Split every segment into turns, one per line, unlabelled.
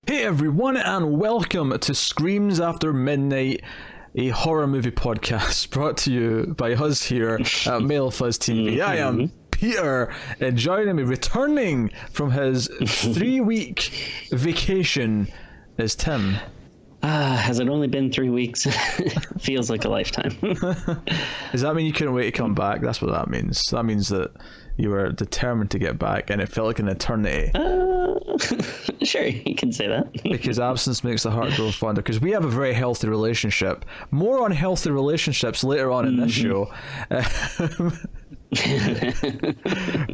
Hey everyone, and welcome to Screams After Midnight, a horror movie podcast brought to you by us here at Male Fuzz TV. I am Peter, and joining me, returning from his 3-week vacation, is Tim.
Has it only been 3 weeks? Feels like a lifetime.
Does that mean you couldn't wait to come back? That's what that means. That means that you were determined to get back, and it felt like an eternity.
Sure, you can say that.
Because absence makes the heart grow fonder. Because we have a very healthy relationship. More on healthy relationships later on in this show.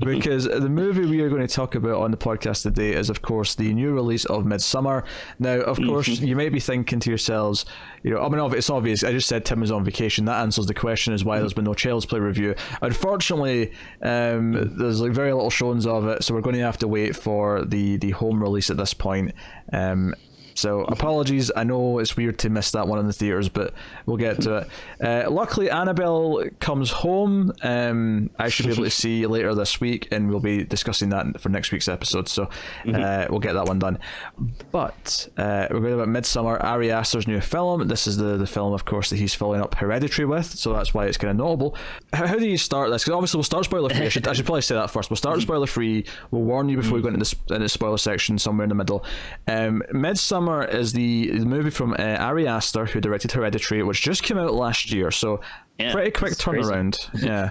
Because the movie we are going to talk about on the podcast today is, of course, the new release of Midsommar. Now, of course, you may be thinking to yourselves, it's obvious. I just said Tim was on vacation. That answers the question as why there's been no Child's Play review. Unfortunately, there's like very little showings of it, so we're going to have to wait for the home release at this point. So apologies, I know it's weird to miss that one in the theaters, but we'll get to it. Luckily, Annabelle comes home. I should be able to see later this week, and we'll be discussing that for next week's episode, so we'll get that one done. But we're going about Midsommar, Ari Aster's new film. This is the film, of course, that he's following up Hereditary with, so that's why it's kind of notable. How do you start this? Because obviously we'll start spoiler-free. I should probably say that first. We'll start spoiler-free. We'll warn you before we go into the spoiler section somewhere in the middle. Midsommar is the movie from Ari Aster, who directed Hereditary, which just came out last year, so pretty quick turnaround. Yeah.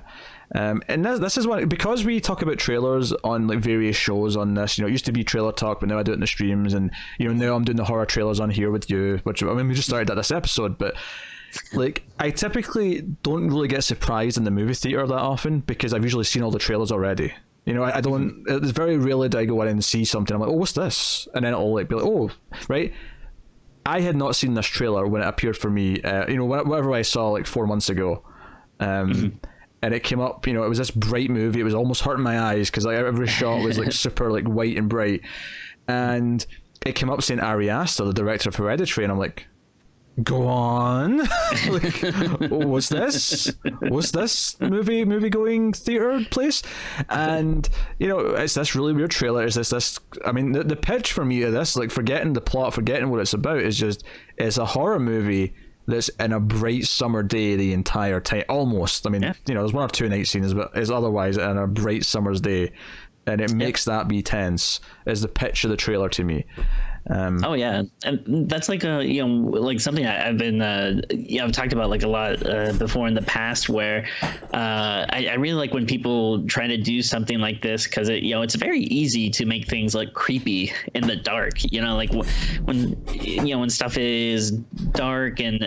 And this is one, because we talk about trailers on like various shows on this, it used to be Trailer Talk, but now I do it in the streams, and now I'm doing the horror trailers on here with you, which, I mean, we just started at this episode, but like, I typically don't really get surprised in the movie theater that often, because I've usually seen all the trailers already. I don't, it's very rarely that I go in and see something, I'm like, oh, what's this? And then it'll like be like, oh, right? I had not seen this trailer when it appeared for me, whatever I saw like 4 months ago. And it came up, it was this bright movie, it was almost hurting my eyes, because like every shot was like super like white and bright. And it came up saying Ari Aster, the director of Hereditary, and I'm like, go on. Like, what's this movie going theater place? And it's this really weird trailer. Is this I mean, the pitch for me of this, like, forgetting the plot, forgetting what it's about, is just, it's a horror movie that's in a bright summer day the entire time, almost. I mean, there's one or two night scenes, but it's otherwise in a bright summer's day, and it makes that be tense, is the pitch of the trailer to me. And that's like like something I've been I've talked about like a lot before in the past, where I really like when people try to do something like this, because it's very easy to make things like creepy in the dark, like when stuff is dark and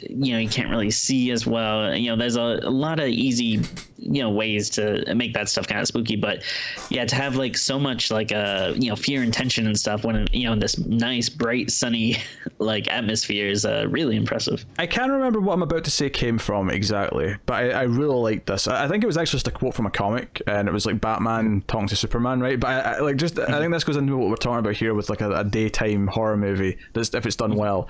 you can't really see as well, there's a lot of easy ways to make that stuff kind of spooky, but to have like so much like fear and tension and stuff when in this nice bright sunny like atmosphere is really impressive. I can't remember what I'm about to say came from exactly, but I really liked this. I think it was actually just a quote from a comic, and it was like Batman talking to Superman, right? But I think this goes into what we're talking about here with like a daytime horror movie that's, if it's done well,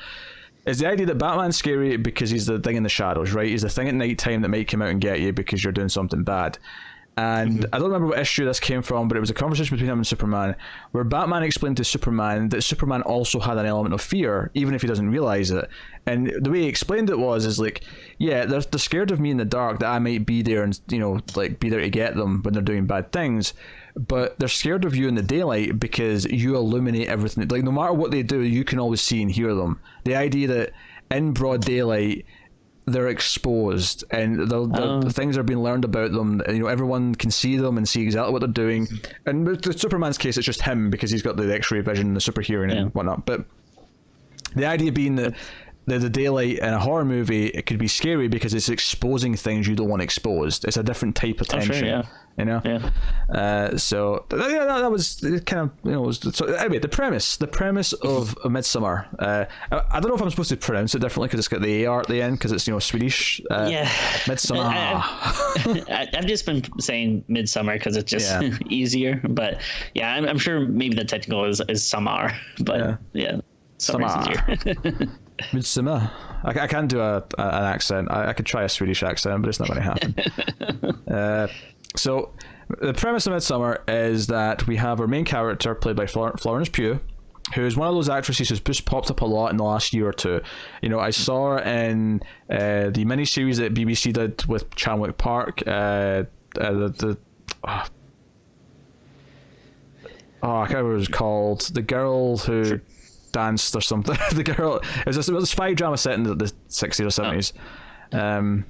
is the idea that Batman's scary because he's the thing in the shadows, right? He's the thing at nighttime that might come out and get you because you're doing something bad. And I don't remember what issue this came from, but it was a conversation between him and Superman, where Batman explained to Superman that Superman also had an element of fear, even if he doesn't realize it. And the way he explained it is like, they're scared of me in the dark, that I might be there and, like, be there to get them when they're doing bad things. But they're scared of you in the daylight because you illuminate everything. Like, no matter what they do, you can always see and hear them. The idea that in broad daylight, they're exposed, and the things are being learned about them, everyone can see them and see exactly what they're doing. And with Superman's case, it's just him, because he's got the X-ray vision and the super hearing and whatnot. But the idea being that the daylight in a horror movie, it could be scary because it's exposing things you don't want exposed. It's a different type of tension. So that was kind of so anyway, the premise of Midsommar. I don't know if I'm supposed to pronounce it differently because it's got the AR at the end, because it's Swedish. Midsommar.
I've just been saying Midsommar because it's just easier, but I'm sure maybe the technical is Samar, but Summer's easier.
Midsommar. I can't do an accent. I could try a Swedish accent, but it's not going to happen. So the premise of Midsommar is that we have our main character played by Florence Pugh, who's one of those actresses who's just popped up a lot in the last year or two. You know, I saw her in the miniseries that BBC did with Chandler Park. I can't remember what it was called. The girl who danced or something. The girl. It was a spy drama set in the 60s or 70s.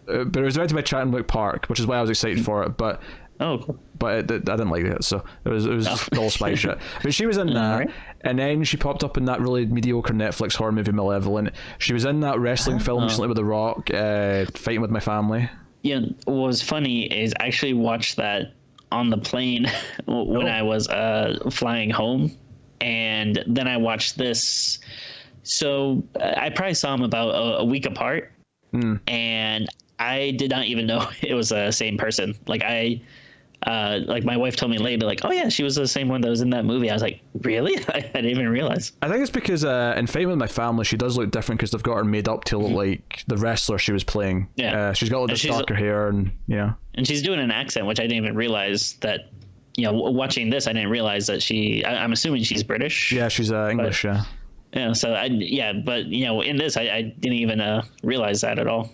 But it was directed by Chandler Park, which is why I was excited for it. But
cool.
But I didn't like it, so it was all spy shit. But she was in that, right. And then she popped up in that really mediocre Netflix horror movie Malevolent. She was in that wrestling film recently with The Rock, Fighting With My Family.
Yeah, what was funny is I actually watched that on the plane when I was flying home, and then I watched this. So I probably saw them about a week apart, and I did not even know it was the same person. Like like my wife told me later, like, oh yeah, she was the same one that was in that movie. I was like, really? I didn't even realize.
I think it's because in Fighting With My Family, she does look different because they've got her made up to look like the wrestler she was playing. Yeah, she's got all this darker hair and
and she's doing an accent, which I didn't even realize that. Watching this, I didn't realize that I'm assuming she's British.
Yeah, she's English.
But, yeah. So but in this, I didn't even realize that at all.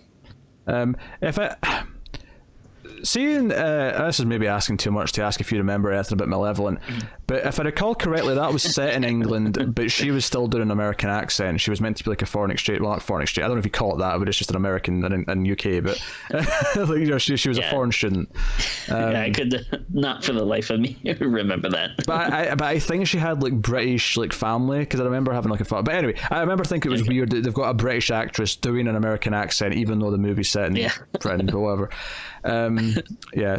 Seeing this is maybe asking too much to ask if you remember anything about Malevolent, but if I recall correctly, that was set in England, but she was still doing an American accent. She was meant to be like a foreign exchange, well, not foreign exchange, I don't know if you call it that, but it's just an American in UK, but she was a foreign student.
I could not for the life of me remember that.
but I think she had like British like family, because I remember having like a thought. But anyway, I remember thinking it was weird that they've got a British actress doing an American accent, even though the movie's set in Britain, but whatever.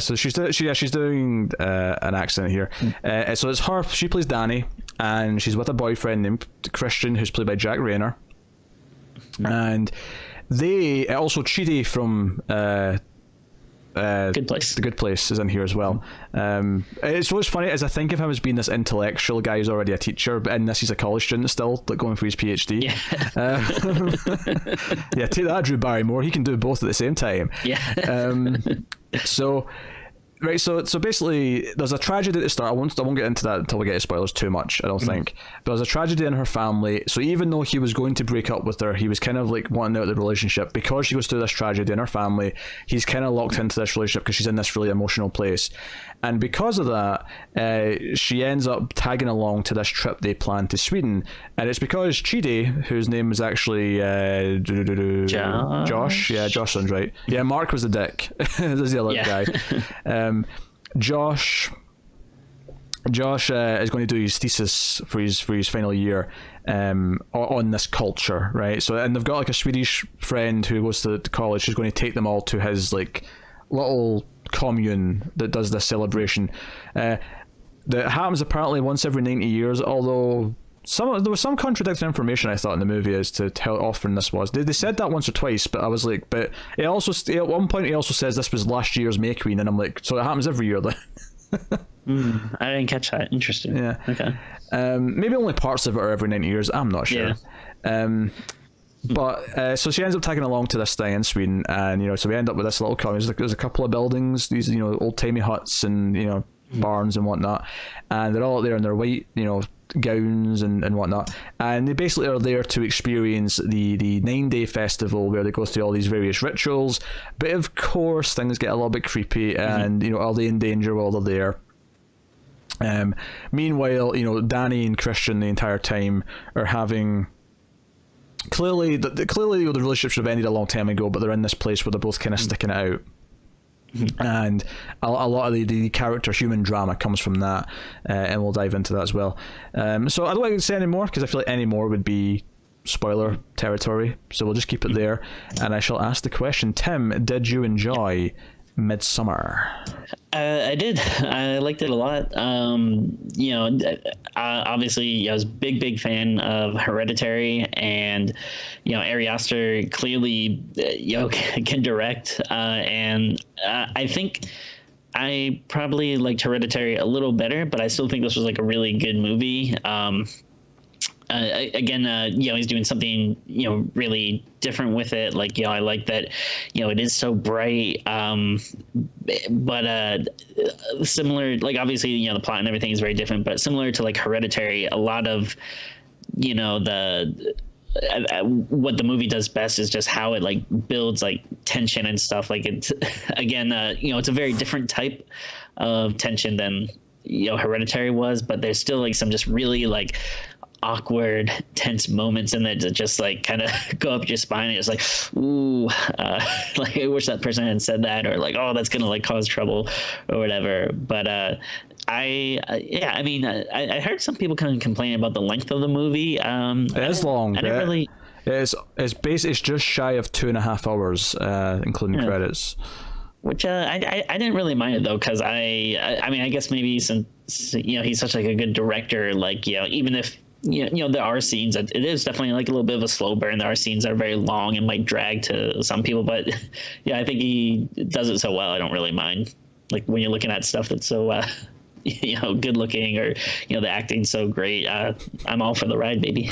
So she's doing an accent here. So it's her. She plays Danny, and she's with a boyfriend named Christian, who's played by Jack Reynor. And they also Chidi from
Good Place.
The Good Place is in here as well. It's what's funny is I think of him as being this intellectual guy who's already a teacher, but in this he's a college student still, like going for his PhD. Yeah, take that, Drew Barrymore. He can do both at the same time. So basically, there's a tragedy at the start. I won't get into that until we get to spoilers too much, I don't think. But there's a tragedy in her family. So even though he was going to break up with her, he was kind of like wanting out of the relationship. Because she goes through this tragedy in her family, he's kind of locked into this relationship because she's in this really emotional place. And because of that, she ends up tagging along to this trip they planned to Sweden. And it's because Chidi, whose name is actually Josh. Yeah, Josh sounds right. Yeah, Mark was the dick. This is the other guy. Josh is going to do his thesis for his final year on this culture, right? So, and they've got like a Swedish friend who goes to college who's going to take them all to his like little commune that does this celebration that happens apparently once every 90 years, although there was some contradicting information I thought in the movie as to how often this was. They said that once or twice, but I was like, but it also at one point he also says this was last year's May Queen, and I'm like, so it happens every year then.
I didn't catch that. Interesting.
Yeah. Okay. Maybe only parts of it are every 90 years. I'm not sure. Yeah. But so she ends up tagging along to this thing in Sweden, and so we end up with this little commune. There's a couple of buildings, these old timey huts and barns and whatnot, and they're all out there in their white gowns and whatnot, and they basically are there to experience the 9-day festival where they go through all these various rituals. But of course things get a little bit creepy, and are they in danger while they're there? Meanwhile, Danny and Christian the entire time are having clearly the relationship should have ended a long time ago, but they're in this place where they're both kind of sticking it out. And a lot of the character human drama comes from that, and we'll dive into that as well. So I don't like to say any more because I feel like any more would be spoiler territory, so we'll just keep it there, and I shall ask the question. Tim, did you enjoy Midsommar?
I did. I liked it a lot. Obviously I was big fan of Hereditary, and Ari Aster clearly can direct, and I think I probably liked Hereditary a little better, but I still think this was like a really good movie. again, he's doing something, really different with it. Like, I like that, it is so bright. But similar, like, obviously, the plot and everything is very different, but similar to like Hereditary, a lot of, what the movie does best is just how it like builds like tension and stuff. Like, it's again, it's a very different type of tension than Hereditary was, but there's still like some just really like awkward, tense moments in there that just like kind of go up your spine, and it's like, ooh, like I wish that person hadn't said that, or like, oh, that's gonna like cause trouble or whatever. But I heard some people kind of complain about the length of the movie.
It is long.
I didn't really.
It's just shy of 2.5 hours, including credits.
Which I didn't really mind it though, because I guess maybe since he's such like a good director, like even if there are scenes that it is definitely like a little bit of a slow burn. There are scenes that are very long and might drag to some people, but I think he does it so well. I don't really mind. Like when you're looking at stuff that's so good looking, or the acting's so great, I'm all for the ride, baby.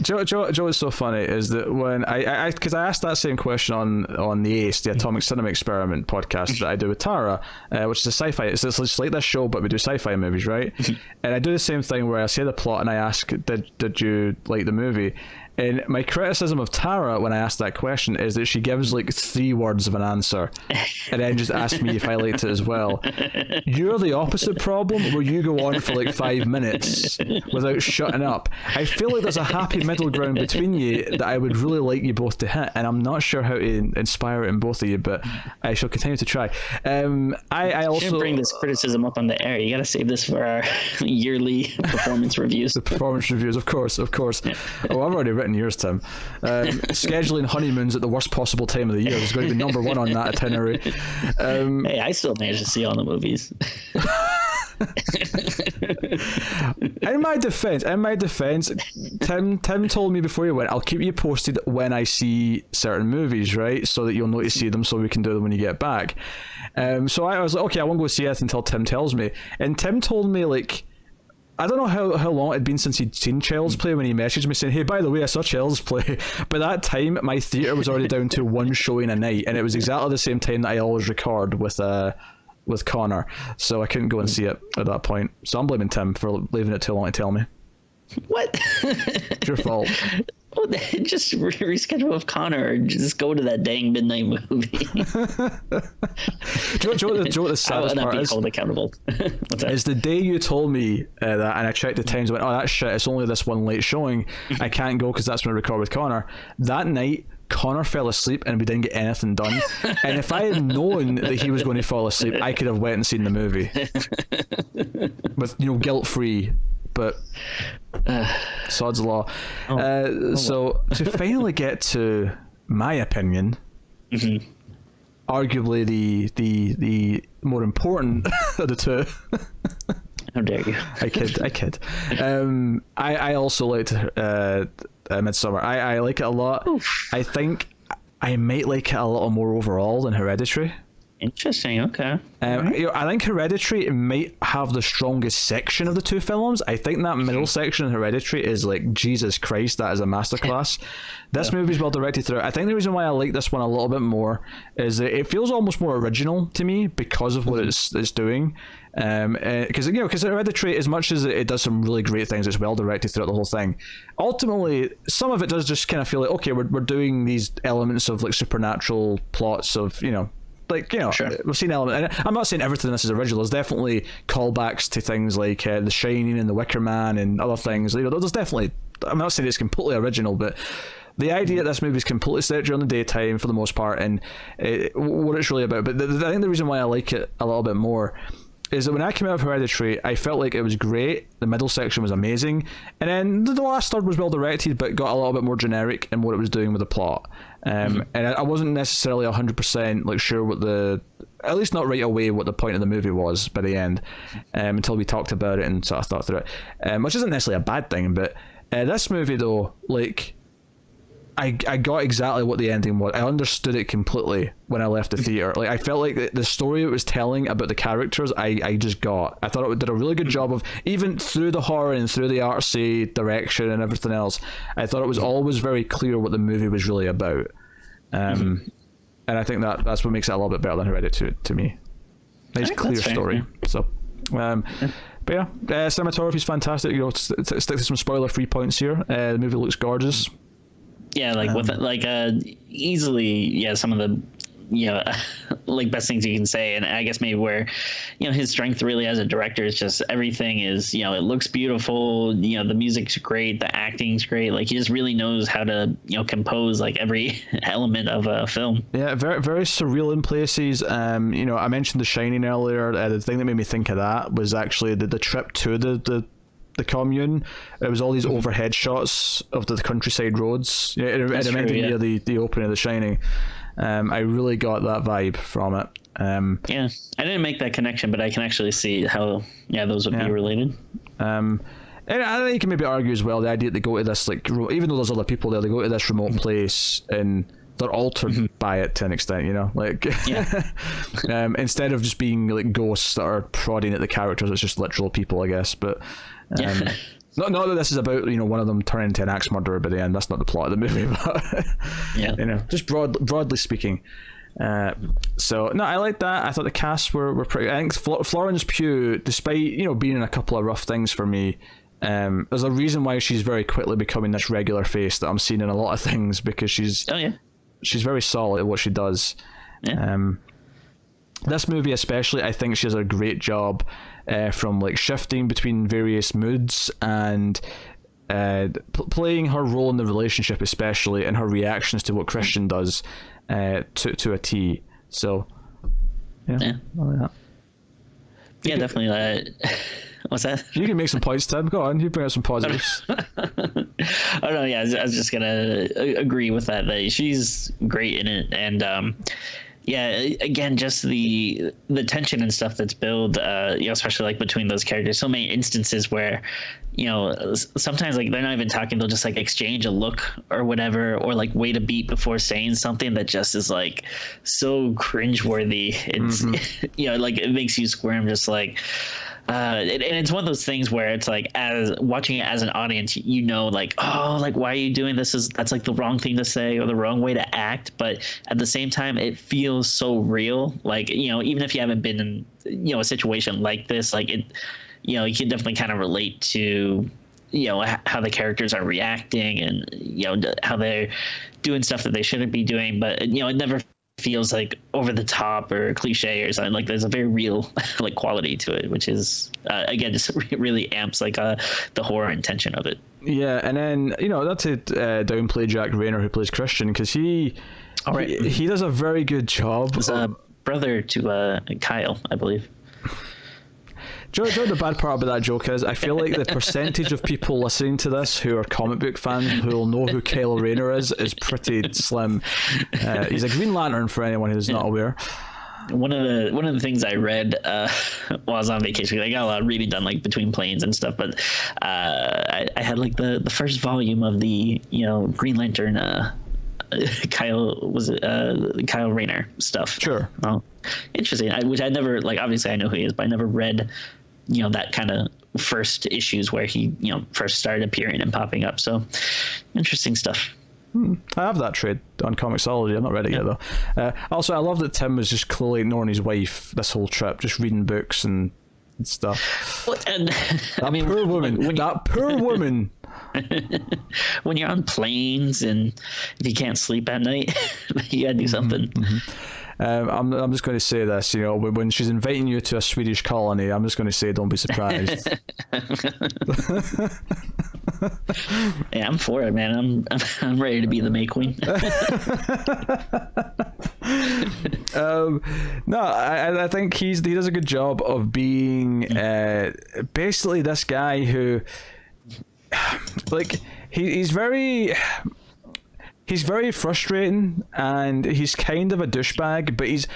Joe, what's so funny is that when I because I asked that same question on the ACE, the Atomic Cinema Experiment podcast that I do with Tara, which is a sci-fi. It's like this show, but we do sci-fi movies, right? And I do the same thing where I say the plot and I ask, did you like the movie? And my criticism of Tara when I asked that question is that she gives like 3 words of an answer and then just asks me if I liked it as well. You're the opposite problem, where you go on for like 5 minutes without shutting up. I feel like there's a happy middle ground between you that I would really like you both to hit, and I'm not sure how to inspire it in both of you, but I shall continue to try. I also
shouldn't bring this criticism up on the air. You got to save this for our yearly performance reviews.
The performance reviews, of course. Yeah. Oh, I've already written yours, Tim. Scheduling honeymoons at the worst possible time of the year is going to be number 1 on that itinerary.
Hey, I still managed to see all the movies.
In my defense, Tim told me before you went, I'll keep you posted when I see certain movies, right? So that you'll know to see them, so we can do them when you get back. So I was like, okay, I won't go see it until Tim tells me. And Tim told me, like, I don't know how long it had been since he'd seen Child's Play when he messaged me saying, hey, by the way, I saw Child's Play. By that time, my theatre was already down to 1 showing a night, and it was exactly the same time that I always record with Connor, so I couldn't go and see it at that point. So I'm blaming Tim for leaving it too long to tell me.
What?
It's your fault.
Well, just reschedule with Connor, or just go to that dang midnight movie. Do
you know what the saddest part is?
Hold accountable. What's that?
Is the day you told me that, and I checked the times and went, oh, that's shit, it's only this one late showing, I can't go because that's when I record with Connor. That night, Connor fell asleep and we didn't get anything done. And if I had known that he was going to fall asleep, I could have went and seen the movie with guilt free. But sod's law. So to finally get to my opinion, arguably the more important of the two.
How dare you?
I kid. I also liked Midsommar. I like it a lot. Oof. I think I might like it a little more overall than Hereditary.
Interesting. Okay.
I think Hereditary might have the strongest section of the two films. I think that middle section in Hereditary is like, Jesus Christ, that is a masterclass. This movie's well directed through. I think the reason why I like this one a little bit more is that it feels almost more original to me because of what it's doing. Because Hereditary, as much as it does some really great things, it's well directed throughout the whole thing. Ultimately, some of it does just kind of feel like, okay, we're doing these elements of like supernatural plots of
Sure.
We've seen elements. I'm not saying everything in this is original. There's definitely callbacks to things like The Shining and The Wicker Man and other things. There's definitely. I'm not saying it's completely original, but the idea that this movie is completely set during the daytime for the most part, and what it's really about. But I think the reason why I like it a little bit more is that when I came out of Hereditary, I felt like it was great. The middle section was amazing, and then the last third was well directed, but got a little bit more generic in what it was doing with the plot. And I wasn't necessarily 100% like sure what at least not right away, what the point of the movie was by the end, until we talked about it and sort of thought through it, which isn't necessarily a bad thing. But this movie though, like, I got exactly what the ending was. I understood it completely when I left the theater. Like, I felt like the story it was telling about the characters, I just got. I thought it did a really good job of, even through the horror and through the artsy direction and everything else, I thought it was always very clear what the movie was really about. And I think that's what makes it a little bit better than Hereditary to me. Nice, clear story. Yeah. So, but yeah, cinematography is fantastic. You know, stick to some spoiler-free points here. The movie looks gorgeous.
Yeah, like with easily, some of the like best things you can say, and I guess maybe where his strength really as a director is just everything is it looks beautiful, the music's great, the acting's great, like he just really knows how to compose like every element of a film. Yeah,
very very surreal in places. I mentioned The Shining earlier. The thing that made me think of that was actually the trip to the commune. It was all these overhead shots of the countryside roads. It reminded me of the opening of The Shining. I really got that vibe from it.
I didn't make that connection, but I can actually see how those would be related.
And I think you can maybe argue as well the idea that they go to this, like, even though there's other people there, they go to this remote place and they're altered by it to an extent, like instead of just being like ghosts that are prodding at the characters, it's just literal people, I guess. But not that this is about one of them turning into an axe murderer by the end. That's not the plot of the movie, but just broadly speaking. So no, I like that. I thought the cast were pretty. I think Florence Pugh, despite being in a couple of rough things for me, there's a reason why she's very quickly becoming this regular face that I'm seeing in a lot of things, because she's very solid at what she does. This movie especially, I think she does a great job from like shifting between various moods and playing her role in the relationship, especially, and her reactions to what Christian does to a T. So I like that.
Definitely. What's that?
You can make some points, Tim. Go on, you bring out some positives.
Oh no, I was just gonna agree with that she's great in it, and again, just the tension and stuff that's built, especially like between those characters. So many instances where, sometimes like they're not even talking; they'll just like exchange a look or whatever, or like wait a beat before saying something that just is like so cringeworthy. It's like it makes you squirm, just like. And it's one of those things where it's like, as watching it as an audience, like, oh, like, why are you doing this? That's like the wrong thing to say or the wrong way to act. But at the same time, it feels so real. Like, even if you haven't been in, a situation like this, like it, you can definitely kind of relate to, how the characters are reacting and, how they're doing stuff that they shouldn't be doing. But, it never feels like over the top or cliche or something. Like there's a very real like quality to it, which is again just really amps like the horror and tension of it.
And then not to downplay Jack Reynor, who plays Christian, because he does a very good job.
He's a brother to Kyle, I believe.
Do you know the bad part about that joke is, I feel like the percentage of people listening to this who are comic book fans who will know who Kyle Reynor is pretty slim. He's a Green Lantern for anyone who's not aware.
One of the things I read while I was on vacation, I got a lot of reading done like between planes and stuff, but I had like the first volume of the Green Lantern Kyle Reynor stuff.
Sure.
Oh, interesting. Which I never, like, obviously I know who he is, but I never read that kind of first issues where he first started appearing and popping up. So interesting stuff.
I have that trade on Comixology. I've not read it yet though. Also, I love that Tim was just clearly ignoring his wife this whole trip, just reading books and stuff.
Well, and
poor woman. That poor woman.
When you're on planes and if you can't sleep at night, you gotta do something.
I'm just going to say this, when she's inviting you to a Swedish colony, I'm just going to say don't be surprised.
Yeah, I'm for it, man. I'm ready to be the May Queen.
No, I think he does a good job of being basically this guy who, like, he's very frustrating and he's kind of a douchebag, but he's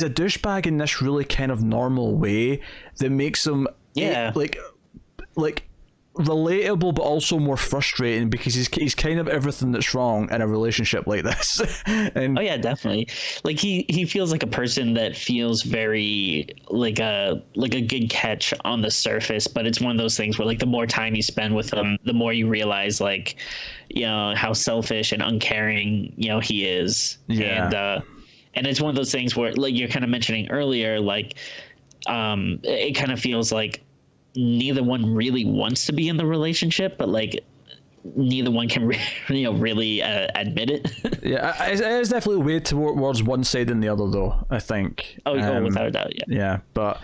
a douchebag in this really kind of normal way that makes him like relatable but also more frustrating because he's kind of everything that's wrong in a relationship like this. And
Oh yeah, definitely. Like he feels like a person that feels very like a good catch on the surface, but it's one of those things where like the more time you spend with him, the more you realize like, you know, how selfish and uncaring, you know, he is.
Yeah.
And it's one of those things where like you're kind of mentioning earlier, like it kind of feels like neither one really wants to be in the relationship, but like neither one can really admit it.
Yeah, it is definitely weighed towards one side than the other, though, I think.
Oh, without a doubt, yeah.
Yeah, but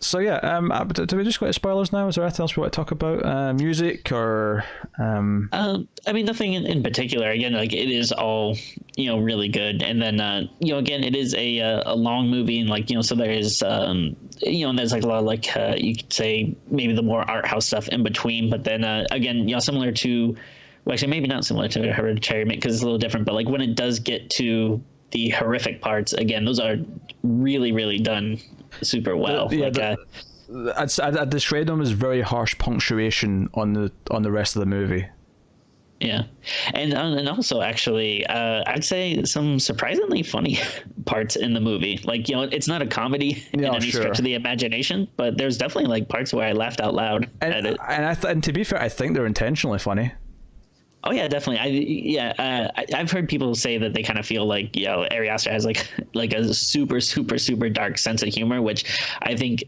so yeah, do we just go to spoilers now? Is there anything else we want to talk about? Music or
I mean, nothing in particular. Again, like it is all, you know, really good. And then you know, again, it is a long movie, and like, you know, so there is you know, and there's like a lot of like you could say maybe the more art house stuff in between. But then again, you know, similar to, well, actually maybe not similar to Hereditary because it's a little different. But like when it does get to the horrific parts, again, those are really, really done super well.
I'd describe them as very harsh punctuation on the rest of the movie.
Yeah, and also actually, I'd say some surprisingly funny parts in the movie. Like, you know, it's not a comedy in any stretch of the imagination, but there's definitely like parts where I laughed out loud at it.
And to be fair, I think they're intentionally funny.
Oh yeah, definitely. I've heard people say that they kind of feel like, you know, Ari Aster has like a super dark sense of humor, which I think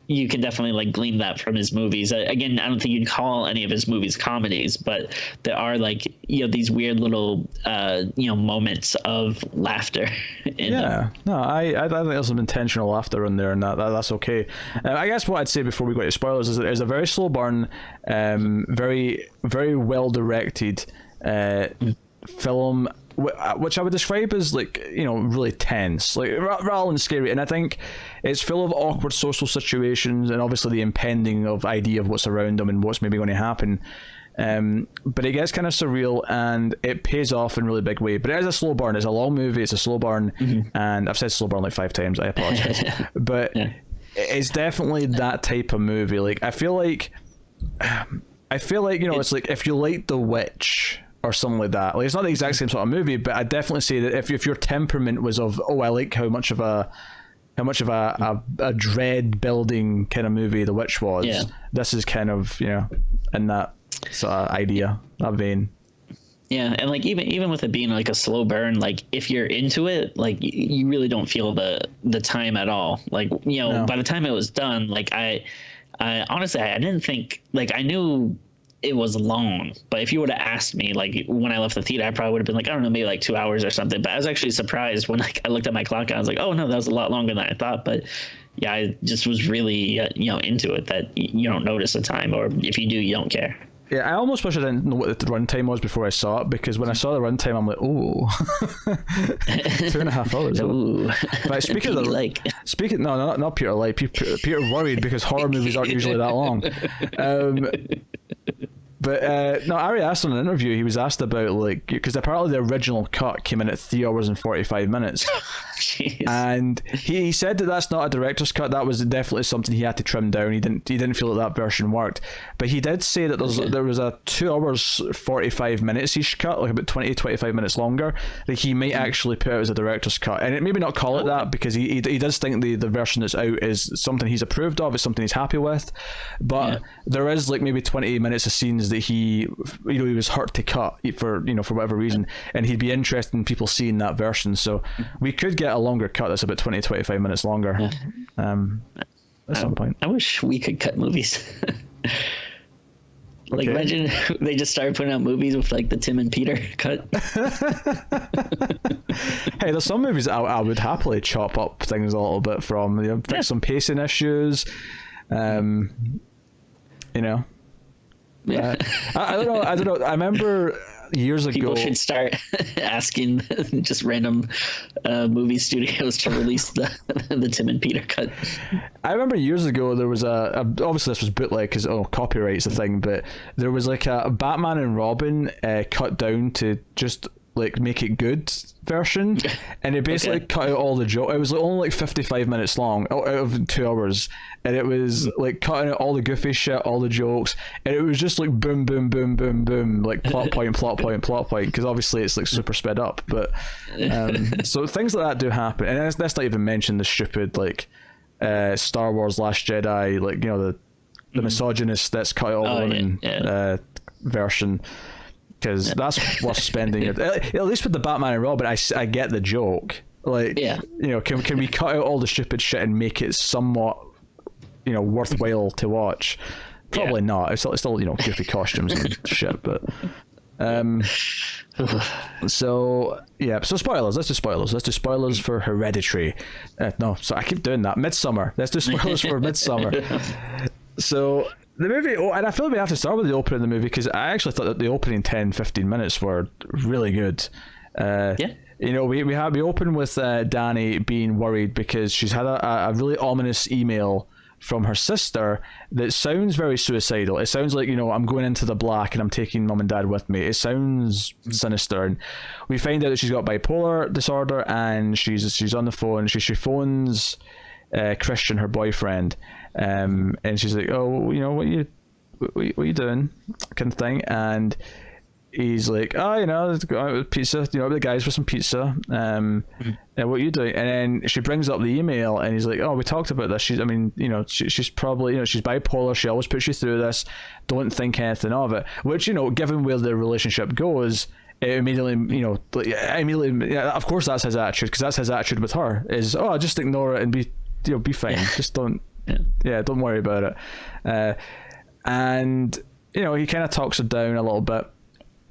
you can definitely like glean that from his movies. Again, I don't think you'd call any of his movies comedies, but there are like, you know, these weird little you know, moments of laughter in them.
No, I think there's some intentional laughter in there, and that's okay. I guess what I'd say before we go to spoilers is that it's a very slow burn, very well directed film, which I would describe as like, you know, really tense, like rather than scary. And I think it's full of awkward social situations and obviously the impending of idea of what's around them and what's maybe going to happen. But it gets kind of surreal and it pays off in a really big way. But it is a slow burn. It's a long movie. It's a slow burn, and I've said slow burn like 5 times. I apologize, but it's definitely that type of movie. Like I feel like you know, it's like if you like The Witch or something like that. Like it's not the exact same sort of movie, but I'd definitely say that if your temperament was of, I like how much of a dread building kind of movie The Witch was, this is kind of, you know, in that sort of idea, that vein.
Yeah, and like even with it being like a slow burn, like if you're into it, like you really don't feel the time at all. Like, you know, by the time it was done, like I honestly I didn't think, like I knew it was long, but if you would have asked me like when I left the theater, I probably would have been like, I don't know, maybe like 2 hours or something. But I was actually surprised when like I looked at my clock and I was like, oh no, that was a lot longer than I thought. But yeah, I just was really you know, into it, that you don't notice the time, or if you do, you don't care. Yeah,
I almost wish I didn't know what the runtime was before I saw it, because when I saw the runtime, I'm like, oh, 2.5 hours.
Ooh.
But speaking of no, not Peter like Peter worried because horror movies aren't usually that long. But no, Ari asked in an interview, he was asked about, like, because apparently the original cut came in at 3 hours and 45 minutes.
Jeez.
And he said that that's not a director's cut. That was definitely something he had to trim down. He didn't feel that version worked. But he did say that there was a 2 hours 45 minutes ish cut, like about 20-25 minutes longer, that he might actually put out as a director's cut. And maybe not call it that, because he does think the version that's out is something he's approved of, it's something he's happy with. But there is like maybe 20 minutes of scenes that he was hurt to cut for whatever reason, and he'd be interested in people seeing that version. So we could get a longer cut that's about 20-25 minutes longer at some point.
I wish we could cut movies. Like, imagine they just started putting out movies with like the Tim and Peter cut.
Hey, there's some movies I would happily chop up things a little bit from, fix some pacing issues, you know.
Yeah.
I don't know. I remember years ago.
People should start asking just random movie studios to release the Tim and Peter cut.
I remember years ago there was obviously this was bootleg because copyright's a thing, but there was like a Batman and Robin cut down to just like make it good version, and it basically cut out all the joke. It was only like 55 minutes long out of 2 hours, and it was like cutting out all the goofy shit, all the jokes, and it was just like boom boom boom boom boom, like plot point plot point plot point, because obviously it's like super sped up. But so things like that do happen, and let's not even mention the stupid like Star Wars Last Jedi, like, you know, the misogynist that's cut out all the women version, because that's worth spending it. At least with the Batman and Robin, I get the joke. Like, you know, can we cut out all the stupid shit and make it somewhat, you know, worthwhile to watch? Probably not. It's still, you know, goofy costumes and shit, but so spoilers. Let's do spoilers for Hereditary. No, so I keep doing that. Midsommar. Let's do spoilers for Midsommar. So the movie, and I feel like we have to start with the opening of the movie, because I actually thought that the opening 10-15 minutes were really good. You know, we open with Danny being worried because she's had a really ominous email from her sister that sounds very suicidal. It sounds like, you know, I'm going into the black and I'm taking mum and dad with me. It sounds sinister, and we find out that she's got bipolar disorder, and she's on the phone. She phones Christian, her boyfriend, and she's like, "Oh, you know, what you doing?" kind of thing, and he's like, "Oh, you know, let's go out with pizza, you know, with the guys for some pizza. And what are you doing?" And then she brings up the email, and he's like, "Oh, we talked about this. She's probably, you know, she's bipolar. She always puts you through this. Don't think anything of it." Which, you know, given where the relationship goes, it immediately, you know, of course that's his attitude, because that's his attitude with her is, "Oh, just ignore it and be fine. Just don't, don't worry about it." And, you know, he kind of talks her down a little bit.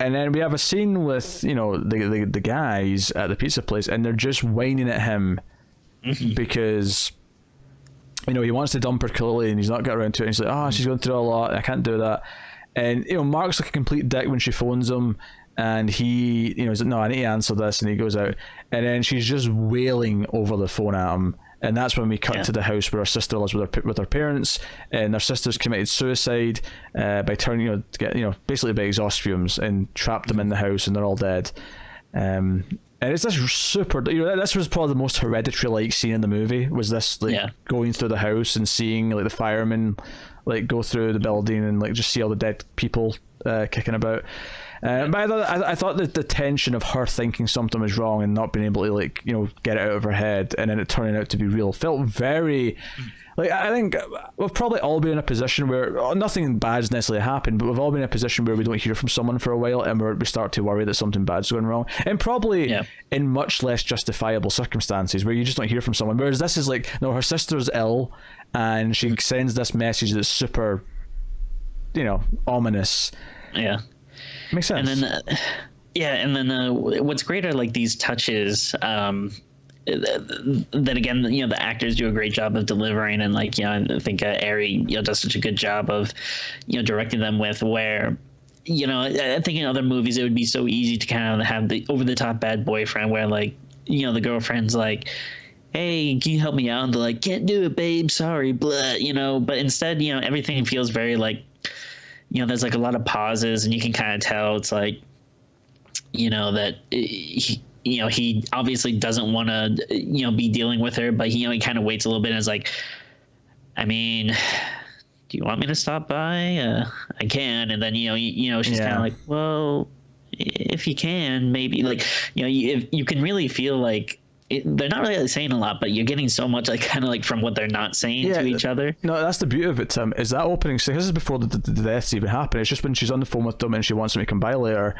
And then we have a scene with, you know, the guys at the pizza place, and they're just whining at him because, you know, he wants to dump her clearly, and he's not got around to it. And he's like, "Oh, she's going through a lot. I can't do that." And, you know, Mark's like a complete dick when she phones him, and he, you know, he's like, "No, I need to answer this," and he goes out, and then she's just wailing over the phone at him. And that's when we cut to the house where her sister lives with her parents, and their sister's committed suicide by turning, you know, to get, you know, basically by exhaust fumes, and trapped them in the house, and they're all dead. And it's this super, you know, this was probably the most Hereditary-like scene in the movie, was this like going through the house and seeing like the firemen like go through the building and like just see all the dead people kicking about. But I thought that the tension of her thinking something was wrong and not being able to, like, you know, get it out of her head, and then it turning out to be real, felt very, like, I think we've probably all been in a position where nothing bad's necessarily happened, but we've all been in a position where we don't hear from someone for a while, and we start to worry that something bad's going wrong, and probably in much less justifiable circumstances where you just don't hear from someone. Whereas this is like, no, her sister's ill, and she sends this message that's super, you know, ominous. Makes sense.
And then, what's great are like these touches that again, you know, the actors do a great job of delivering, and like, you know, I think Ari, you know, does such a good job of, you know, directing them with, where, you know, I think in other movies it would be so easy to kind of have the over the top bad boyfriend where, like, you know, the girlfriend's like, "Hey, can you help me out?" And they're like, "Can't do it, babe. Sorry, blah," you know. But instead, you know, everything feels very like, you know, there's like a lot of pauses, and you can kind of tell it's like, you know, that he obviously doesn't want to, you know, be dealing with her, but he, you know, he kind of waits a little bit and is like, "I mean, do you want me to stop by? I can." And then, you know, she's kind of like, "Well, if you can, maybe," like, you know, if you can really feel like, they're not really saying a lot, but you're getting so much, like, kind of like from what they're not saying to each other. No,
that's the beauty of it, Tim, is that opening scene. This is before the deaths even happen. It's just when she's on the phone with them and she wants them to come by later.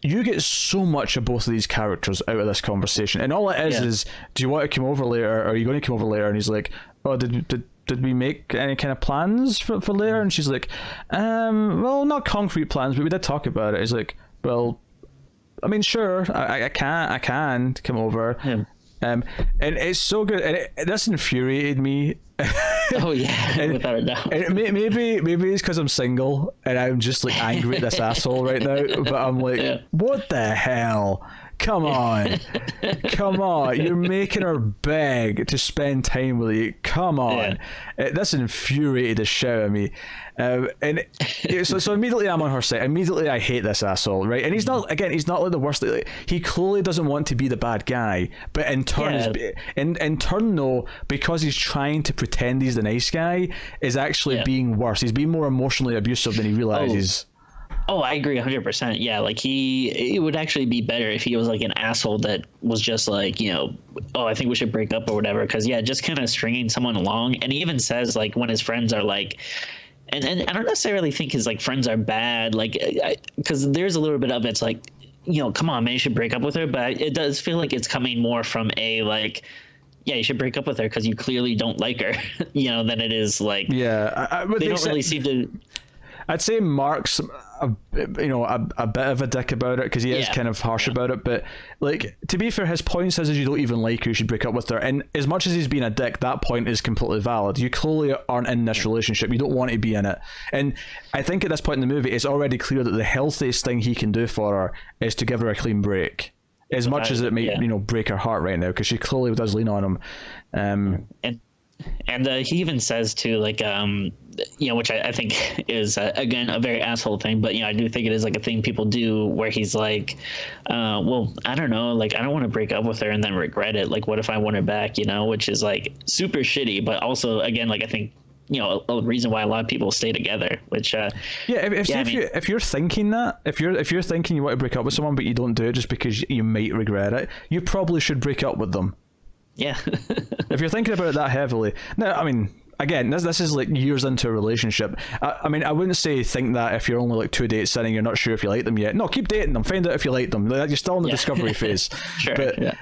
You get so much of both of these characters out of this conversation, and all it is, "Do you want to come over later? Or are you going to come over later?" And he's like, "Oh, did we make any kind of plans for later?" And she's like, "Well, not concrete plans, but we did talk about it." He's like, "Well, I mean, sure, I can come over." And it's so good, and this infuriated me.
Oh yeah, without a doubt.
And maybe it's because I'm single and I'm just like angry at this asshole right now. But I'm like, what the hell? Come on. Come on. You're making her beg to spend time with you. Come on. This infuriated the shit out of me. So immediately I'm on her side. Immediately I hate this asshole, right? And he's not like the worst. He clearly doesn't want to be the bad guy, but in turn, in turn though, because he's trying to pretend he's the nice guy, is actually being worse. He's being more emotionally abusive than he realizes.
Oh, I agree 100%. Yeah, like it would actually be better if he was like an asshole that was just like, you know, oh, I think we should break up or whatever. Because just kind of stringing someone along. And he even says like when his friends are like, and I don't necessarily think his like friends are bad, like because there's a little bit of it's like, you know, come on, man, you should break up with her. But it does feel like it's coming more from a like, yeah, you should break up with her because you clearly don't like her, you know, than it is like,
they
don't really seem to.
I'd say Mark's a bit of a dick about it because he is kind of harsh about it, but like, to be fair, his point says you don't even like her, you should break up with her, and as much as he's being a dick, that point is completely valid. You clearly aren't in this relationship, you don't want to be in it, and I think at this point in the movie it's already clear that the healthiest thing he can do for her is to give her a clean break, as much as it may break her heart right now, because she clearly does lean on him.
And he even says too, like, you know, which I think is again a very asshole thing, but you know, I do think it is like a thing people do where he's like, well, I don't know, like I don't want to break up with her and then regret it. Like, what if I want her back? You know, which is like super shitty, but also again, like I think, you know, a reason why a lot of people stay together. Which if you're thinking that, if you're thinking you want to break up with someone but you don't do it just because you might regret it, you probably should break up with them. Yeah. If you're thinking about it that heavily. Now, I mean, again, this is like years into a relationship. I mean, I wouldn't say think that if you're only like 2 dates in and you're not sure if you like them yet. No, keep dating them. Find out if you like them. You're still in the discovery phase. Sure.
But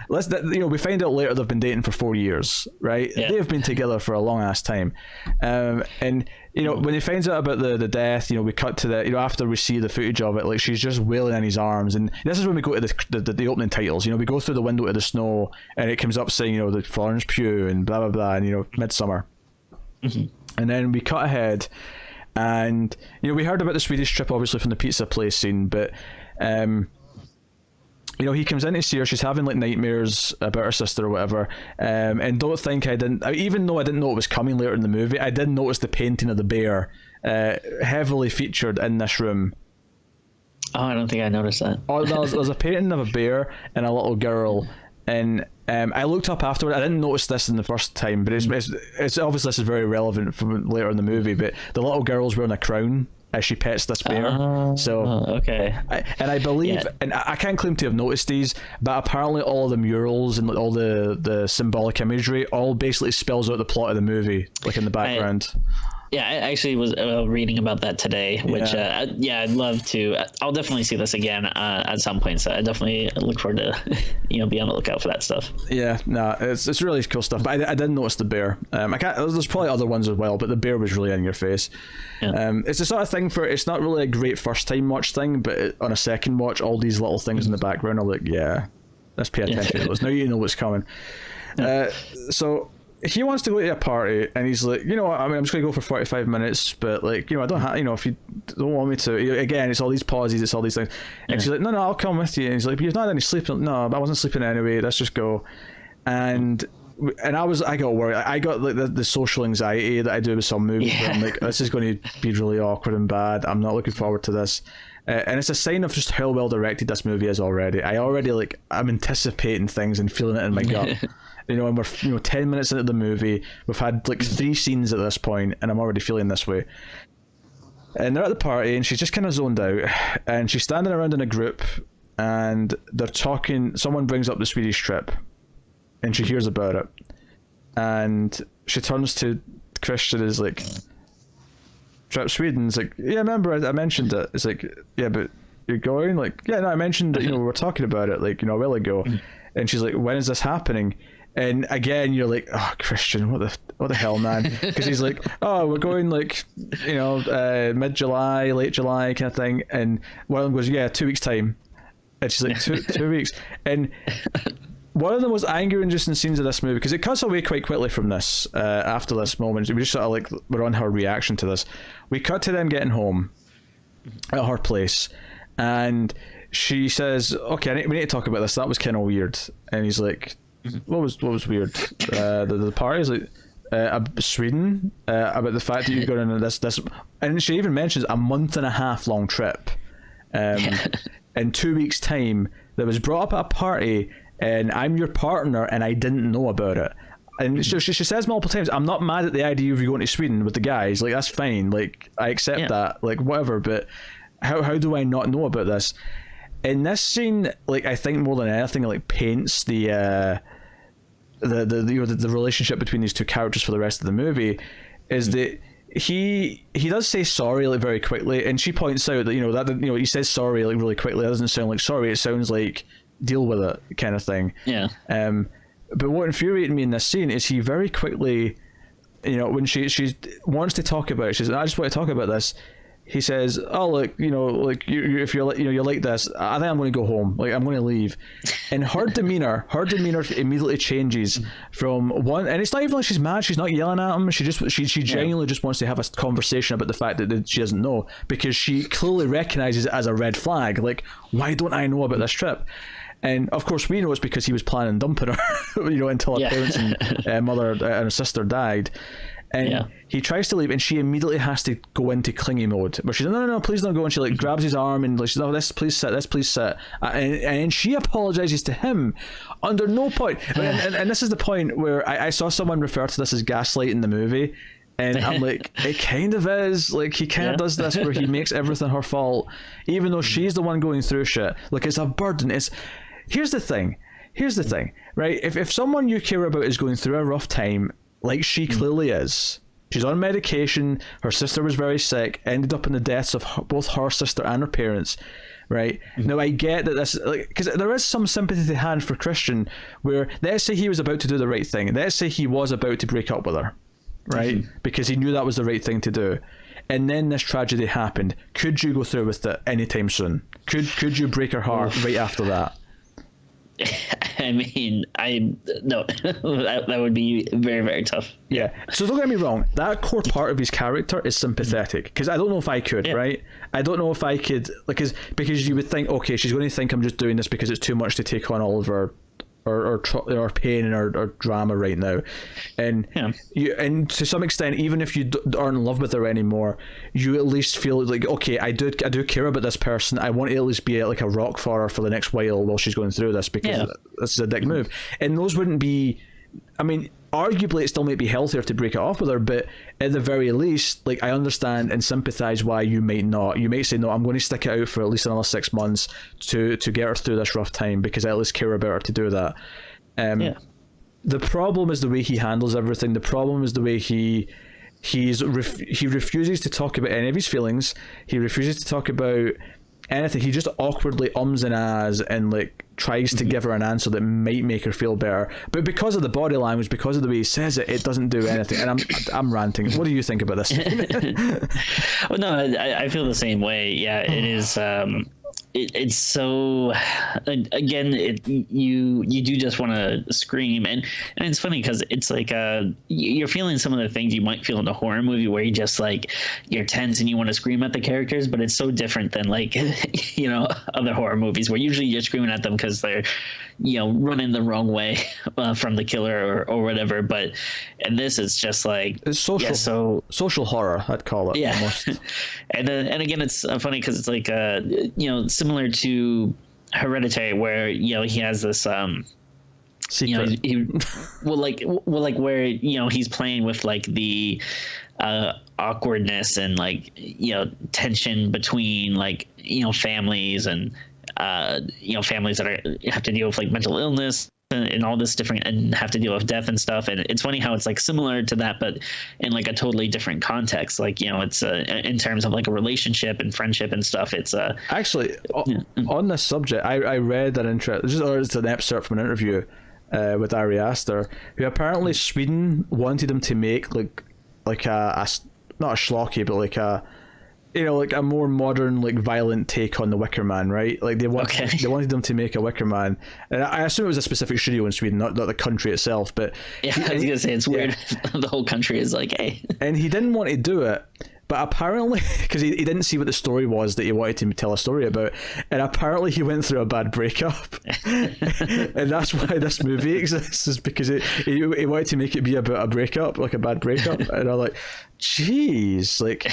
we find out later they've been dating for 4 years, right? Yeah. They've been together for a long ass time. And you know, when he finds out about the death, you know, we cut to the, you know, after we see the footage of it, like she's just wailing in his arms, and this is when we go to the opening titles. You know, we go through the window to the snow, and it comes up saying, you know, the Florence Pugh and blah blah blah, and you know, Midsommar. And then we cut ahead, and you know, we heard about the Swedish trip obviously from the pizza place scene, but you know, he comes in to see her, she's having like nightmares about her sister or whatever, and don't think I didn't, even though I didn't know it was coming later in the movie, I did notice the painting of the bear heavily featured in this room.
Oh, I don't think I noticed that.
There's a painting of a bear and a little girl, and I looked up afterward. I didn't notice this in the first time, but it's obviously this is very relevant from later in the movie, but the little girl's wearing a crown as she pets this bear.
Okay.
I believe, and I can't claim to have noticed these, but apparently all the murals and all the symbolic imagery all basically spells out the plot of the movie, like in the background.
I actually was reading about that today, which I'd love to. I'll definitely see this again at some point. So I definitely look forward to be on the lookout for that stuff. Yeah, no,
it's really cool stuff. But I didn't notice the bear. There's probably other ones as well, but the bear was really in your face. Yeah. It's the sort of thing it's not really a great first time watch thing, but on a second watch, all these little things in the background are like, let's pay attention to those. Now you know what's coming. So he wants to go to a party, and he's like, you know what, I mean, I'm just gonna go for 45 minutes, but like, you know, I don't have, you know, if you don't want me to, again, it's all these pauses, it's all these things, and she's like, no, I'll come with you, and he's like, but you've not had any sleep. No, but I wasn't sleeping anyway, let's just go. And I got worried. I got like the social anxiety that I do with some movies where I'm like, this is going to be really awkward and bad, I'm not looking forward to this. And it's a sign of just how well directed this movie is already. I'm anticipating things and feeling it in my gut. You know, and we're 10 minutes into the movie, we've had like 3 scenes at this point, and I'm already feeling this way. And they're at the party, and she's just kind of zoned out, and she's standing around in a group, and they're talking. Someone brings up the Swedish trip, and she hears about it, and she turns to Christian, is like, trip Sweden? It's like, yeah, remember I mentioned it. It's like, yeah, but you're going? Like, yeah, no, I mentioned that, you know, we were talking about it, like, you know, a while ago. And she's like, when is this happening? And again, you're like, oh, Christian, what the hell, man? Because he's like, oh, we're going like, you know, mid-July, late July kind of thing. And one of them goes, yeah, 2 weeks time. And she's like, two weeks. And one of the most anger-inducing scenes of this movie, because it cuts away quite quickly from this after this moment. We just sort of like, we're on her reaction to this. We cut to them getting home at her place. And she says, okay, we need to talk about this. That was kind of weird. And he's like, what was weird? The party is like, Sweden, about the fact that you're going on this, and she even mentions a month and a half long trip, in 2 weeks' time, that was brought up at a party, and I'm your partner, and I didn't know about it. And she says multiple times, I'm not mad at the idea of you going to Sweden with the guys, like, that's fine, like, I accept that, like, whatever, but how do I not know about this? In this scene, like, I think more than anything, it, like, paints the relationship between these two characters for the rest of the movie, is that he does say sorry, like, very quickly, and she points out that he says sorry, like, really quickly. It doesn't sound like sorry, it sounds like deal with it kind of thing. But what infuriated me in this scene is he very quickly, when she wants to talk about it, she says, I just want to talk about this. He says, oh, look, like, if you're like, you're like this, I think I'm going to go home. Like, I'm going to leave. And her demeanor immediately changes from one, and it's not even like she's mad. She's not yelling at him. She genuinely just wants to have a conversation about the fact that she doesn't know, because she clearly recognizes it as a red flag. Like, why don't I know about this trip? And of course we know it's because he was planning dumping her, until her parents and mother and her sister died. And he tries to leave, and she immediately has to go into clingy mode, where she's like, no, please don't go. And she, like, grabs his arm and, like, she's like, this, please sit. And she apologizes to him under no point. And this is the point where I saw someone refer to this as gaslighting the movie. And I'm like, it kind of is. Like, he kind of does this where he makes everything her fault, even though she's the one going through shit. Like, it's a burden. Here's the thing, right? If someone you care about is going through a rough time, like she clearly is, she's on medication, her sister was very sick, ended up in the deaths of both her sister and her parents, right? Now, I get that this, like, because there is some sympathy to hand for Christian, where, let's say he was about to do the right thing, let's say he was about to break up with her, right? Because he knew that was the right thing to do, and then this tragedy happened. Could you go through with it anytime soon? Could you break her heart right after that?
I mean, no, that would be very, very tough.
Yeah. So don't get me wrong, that core part of his character is sympathetic, because I don't know if I could, right? I don't know if I could, like, because you would think, okay, she's going to think I'm just doing this because it's too much to take on all of her or pain or drama right now, and and to some extent, even if you aren't in love with her anymore, you at least feel like, okay, I do care about this person. I want to at least be like a rock for her for the next while she's going through this, because this is a dick move. And those wouldn't be, I mean, arguably it still might be healthier to break it off with her, but at the very least, like, I understand and sympathize why you might not. You might say, no, I'm going to stick it out for at least another 6 months to get her through this rough time, because I at least care about her to do that. The problem is the way he handles everything. The problem is the way he refuses to talk about any of his feelings. He refuses to talk about anything. He just awkwardly ums and ahs and, like, tries to give her an answer that might make her feel better, but because of the body language, because of the way he says it, it doesn't do anything. And I'm ranting. What do you think about this?
Well, no, I feel the same way. Yeah, it is. It's so, again, you do just want to scream, and it's funny because it's like you're feeling some of the things you might feel in a horror movie, where you just, like, you're tense and you want to scream at the characters, but it's so different than, like, other horror movies where usually you're screaming at them because they're running the wrong way from the killer or whatever. But in this, it's just like,
it's social horror, I'd call it. Almost. and
again, it's funny because it's like similar to Hereditary, where he has this
secret.
Where he's playing with, like, the awkwardness and, like, tension between, like, families and families that have to deal with, like, mental illness and all this different, and have to deal with death and stuff. And it's funny how it's, like, similar to that, but in, like, a totally different context. Like, it's in terms of, like, a relationship and friendship and stuff. It's
actually on this subject, I read an it's an excerpt from an interview with Aster, who apparently Sweden wanted him to make like a not a schlocky, but like a like a more modern, like, violent take on the Wicker Man, right? Like, they wanted them to make a Wicker Man, and I assume it was a specific studio in Sweden, not the country itself. But
I was gonna say, it's weird. The whole country is like, hey.
And he didn't want to do it But apparently, because he didn't see what the story was that he wanted to tell a story about, and apparently he went through a bad breakup, and that's why this movie exists, is because he wanted to make it be about a breakup, like a bad breakup, and I'm like, jeez, like,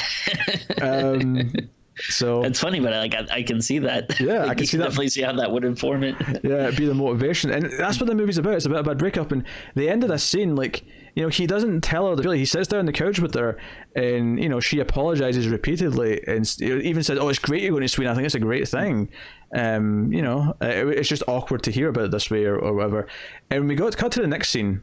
so
it's funny, but I can see that.
Yeah, I can see that.
Definitely see how that would inform it.
Yeah, it'd be the motivation, and that's what the movie's about. It's about a bad breakup, and the end of this scene, like, you know, he doesn't tell her really. He sits down on the couch with her, and you know, she apologizes repeatedly, and even said, "Oh, it's great you're going to Sweden. I think it's a great thing." You know, it's just awkward to hear about it this way or whatever. And we cut to the next scene.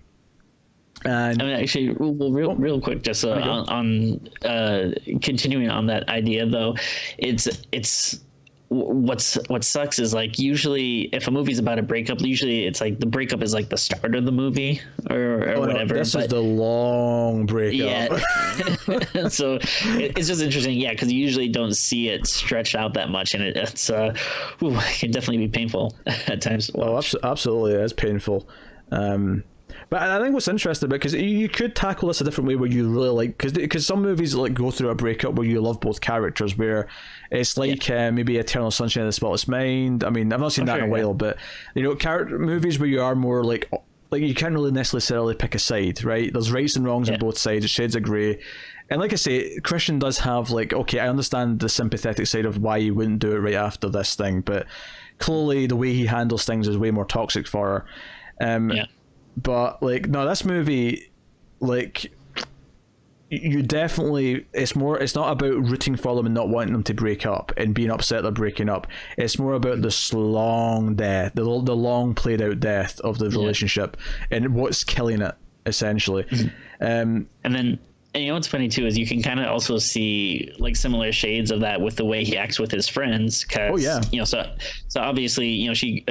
And
I mean, actually, well, real quick, just on continuing on that idea, though, it's what sucks is, like, usually if a movie's about a breakup, usually it's like the breakup is like the start of the movie or whatever.
This is the long breakup.
Yeah. So it's just interesting, yeah, because you usually don't see it stretched out that much, and it can definitely be painful at times to watch.
Oh, absolutely, it is painful. But I think what's interesting about, because you could tackle this a different way, where you really like, because some movies like go through a breakup where you love both characters, where it's like maybe Eternal Sunshine of the Spotless Mind. I mean, I've not seen that in a while, but you know, movies where you are more like you can't really necessarily pick a side, right? There's rights and wrongs on both sides, shades of grey. And like I say, Christian does have, like, okay, I understand the sympathetic side of why he wouldn't do it right after this thing, but clearly the way he handles things is way more toxic for her. But like, no, this movie, like, you definitely, it's not about rooting for them and not wanting them to break up and being upset they're breaking up. It's more about this long death, the long played out death of the relationship and what's killing it, essentially.
And then, and you know what's funny too is you can kind of also see like similar shades of that with the way he acts with his friends. Cause, you know, so obviously, you know, she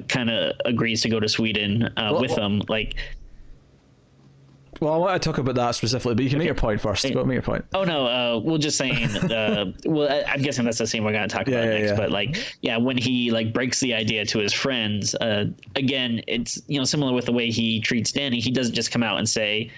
kind of agrees to go to Sweden with them, like.
Well, I want to talk about that specifically, but you can make your point first. Go make your point.
Oh no, we're just saying. Well, I'm guessing that's the scene we're going to talk about next. But like, when he like breaks the idea to his friends, again, it's, you know, similar with the way he treats Danny. He doesn't just come out and say,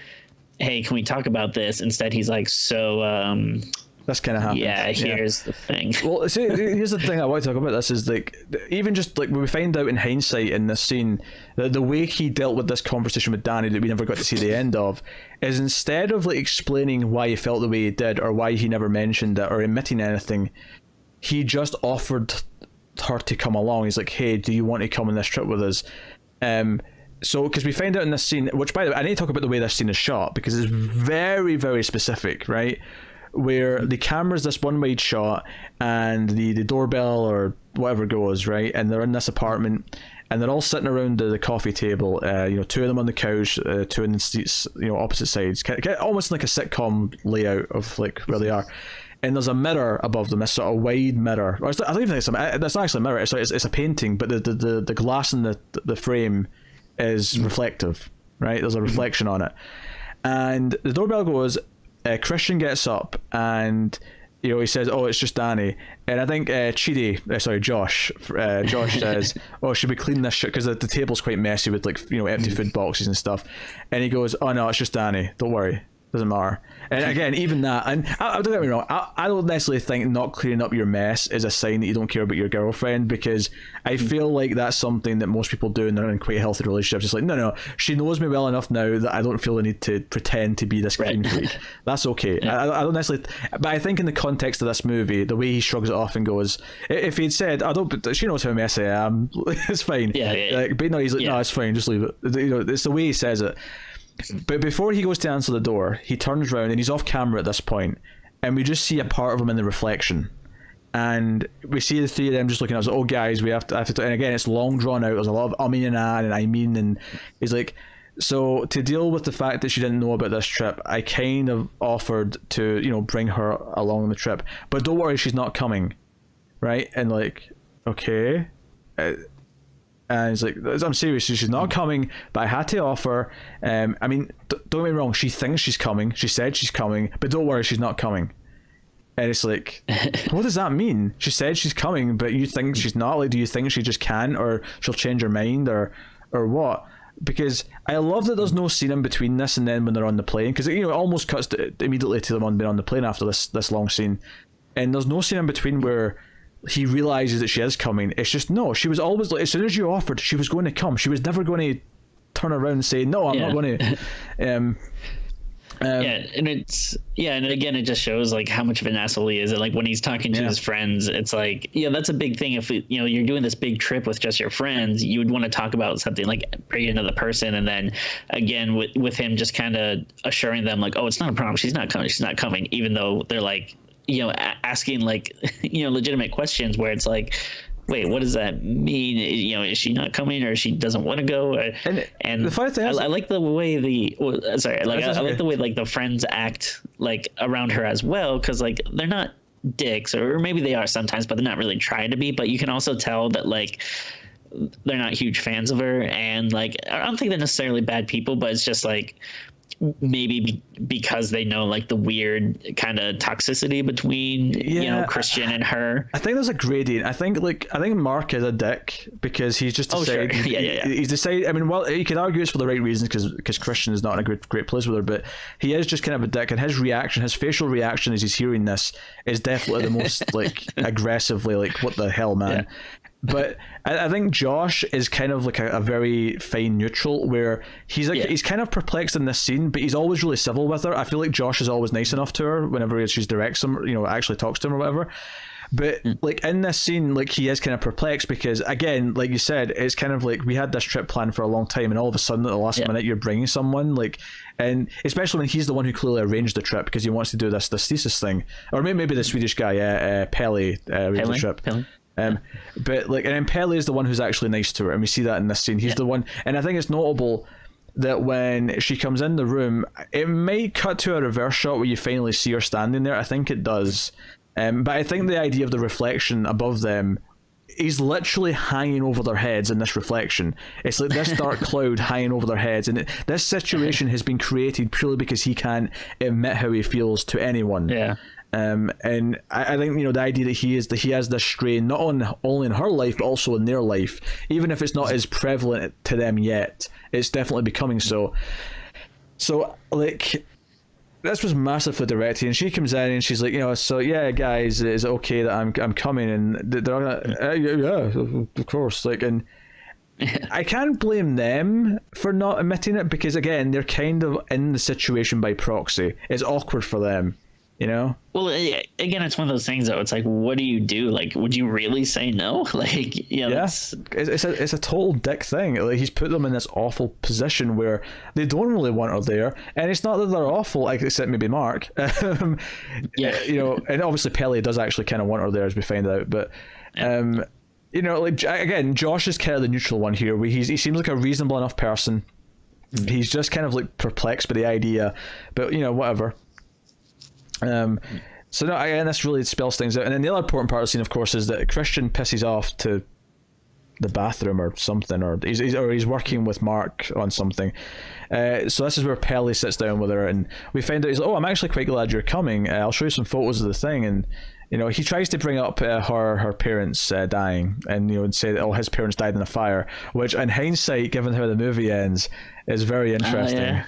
"Hey, can we talk about this?" Instead, he's like, "So."
That's kind of happens.
Yeah, here's the thing.
Well, see, here's the thing I want to talk about. This is like, even just like when we find out in hindsight in this scene, the way he dealt with this conversation with Danny that we never got to see the end of, is instead of like explaining why he felt the way he did or why he never mentioned it or admitting anything, he just offered her to come along. He's like, "Hey, do you want to come on this trip with us?" So, because we find out in this scene, which, by the way, I need to talk about the way this scene is shot, because it's very, very specific, right? Where the camera's this one-wide shot and the doorbell or whatever goes, right? And they're in this apartment and they're all sitting around the coffee table, you know, two of them on the couch, two in the seats, you know, opposite sides, almost like a sitcom layout of like where they are. And there's a mirror above them, a sort of wide mirror. Or I don't even think it's not actually a mirror, it's a painting, but the glass in the frame is reflective, right? There's a reflection on it. And the doorbell goes, Christian gets up and, you know, he says, "Oh, it's just Danny." And I think Josh says, "Oh, should we clean this shit?" Because the table's quite messy with, like, you know, empty food boxes and stuff. And he goes, "Oh no, it's just Danny. Don't worry. Doesn't matter." And again, even that, and I don't get me wrong, I don't necessarily think not cleaning up your mess is a sign that you don't care about your girlfriend, because I feel like that's something that most people do and they're in quite healthy relationships. It's like, no, she knows me well enough now that I don't feel the need to pretend to be this clean freak. That's okay. I don't necessarily, but I think in the context of this movie, the way he shrugs it off and goes, if he'd said, she knows how messy I am, it's fine. But no, he's like, no, it's fine, just leave it. You know, it's the way he says it. But before he goes to answer the door, he turns around and he's off camera at this point, and we just see a part of him in the reflection, and we see the three of them just looking at us. "Oh guys, I have to," and again, it's long drawn out. There's a lot of umming and ahhing and I mean, and he's like, "So to deal with the fact that she didn't know about this trip, I kind of offered to, you know, bring her along on the trip, but don't worry, she's not coming," right? And like, okay. And he's like, "I'm serious, she's not coming, but I had to offer. I mean, don't get me wrong, she thinks she's coming. She said she's coming, but don't worry, she's not coming." And it's like, what does that mean? She said she's coming, but you think she's not? Like, do you think she just can't, or she'll change her mind, or what? because I love that there's no scene in between this and then when they're on the plane, because it almost cuts immediately to them on being on the plane after this long scene, and there's no scene in between where he realizes that she is coming. It's just, no, she was always like, as soon as you offered, she was going to come. She was never going to turn around and say, no, I'm not going to.
And again, it just shows like how much of an asshole he is. And like when he's talking to his friends, it's like, that's a big thing. If you're doing this big trip with just your friends, you would want to talk about something like bring another person. And then again, with him just kind of assuring them like, oh, it's not a problem. She's not coming, even though they're like, asking like, legitimate questions where it's like, wait, what does that mean? Is she not coming, or she doesn't want to go? And
the funny thing is,
I like the way I like the way like the friends act like around her as well, because like they're not dicks, or maybe they are sometimes, but they're not really trying to be. But you can also tell that like they're not huge fans of her, and like I don't think they're necessarily bad people, but it's just like maybe because they know like the weird kind of toxicity between Christian and her.
I think there's a gradient. I think Mark is a dick because he's just decided. He's decided. I mean, well, you could argue it's for the right reasons because Christian is not in a great place with her, but he is just kind of a dick, and his facial reaction as he's hearing this is definitely the most like aggressively like, what the hell, man. But I think Josh is kind of like a very fine neutral, where he's like he's kind of perplexed in this scene, but he's always really civil with her. I feel like Josh is always nice enough to her whenever she directs him, actually talks to him or whatever. But like in this scene, like he is kind of perplexed because, again, like you said, it's kind of like we had this trip planned for a long time, and all of a sudden at the last minute you're bringing someone, like, and especially when he's the one who clearly arranged the trip because he wants to do this thesis thing, or maybe the Swedish guy, Pelle, arranged the trip. Pelle. But like, and then Pelle is the one who's actually nice to her, and we see that in this scene. He's the one, and I think it's notable that when she comes in the room, it might cut to a reverse shot where you finally see her standing there. I think it does, but I think the idea of the reflection above them is literally hanging over their heads in this reflection. It's like this dark cloud hanging over their heads, and this situation has been created purely because he can't admit how he feels to anyone. And I think the idea that he has this strain not only in her life but also in their life, even if it's not as prevalent to them yet, it's definitely becoming so like this was massively directed, and she comes in and she's like, so yeah guys, is it okay that I'm coming? And they're like, yeah, of course, like, and I can't blame them for not admitting it, because again, they're kind of in the situation by proxy. It's awkward for them.
Well, again, it's one of those things though. It's like, what do you do? Like, would you really say no? Like,
it's a total dick thing. Like, he's put them in this awful position where they don't really want her there, and it's not that they're awful, like, except maybe Mark. And obviously Pelle does actually kind of want her there, as we find out. But like, again, Josh is kind of the neutral one here. Where he seems like a reasonable enough person. He's just kind of like perplexed by the idea, but whatever. So no, again, this really spells things out. And then the other important part of the scene, of course, is that Christian pisses off to the bathroom or something, or he's working with Mark on something. So this is where Pelle sits down with her, and we find out he's like, oh, I'm actually quite glad you're coming. I'll show you some photos of the thing. And he tries to bring up her parents dying, and and say that his parents died in a fire, which in hindsight, given how the movie ends, is very interesting.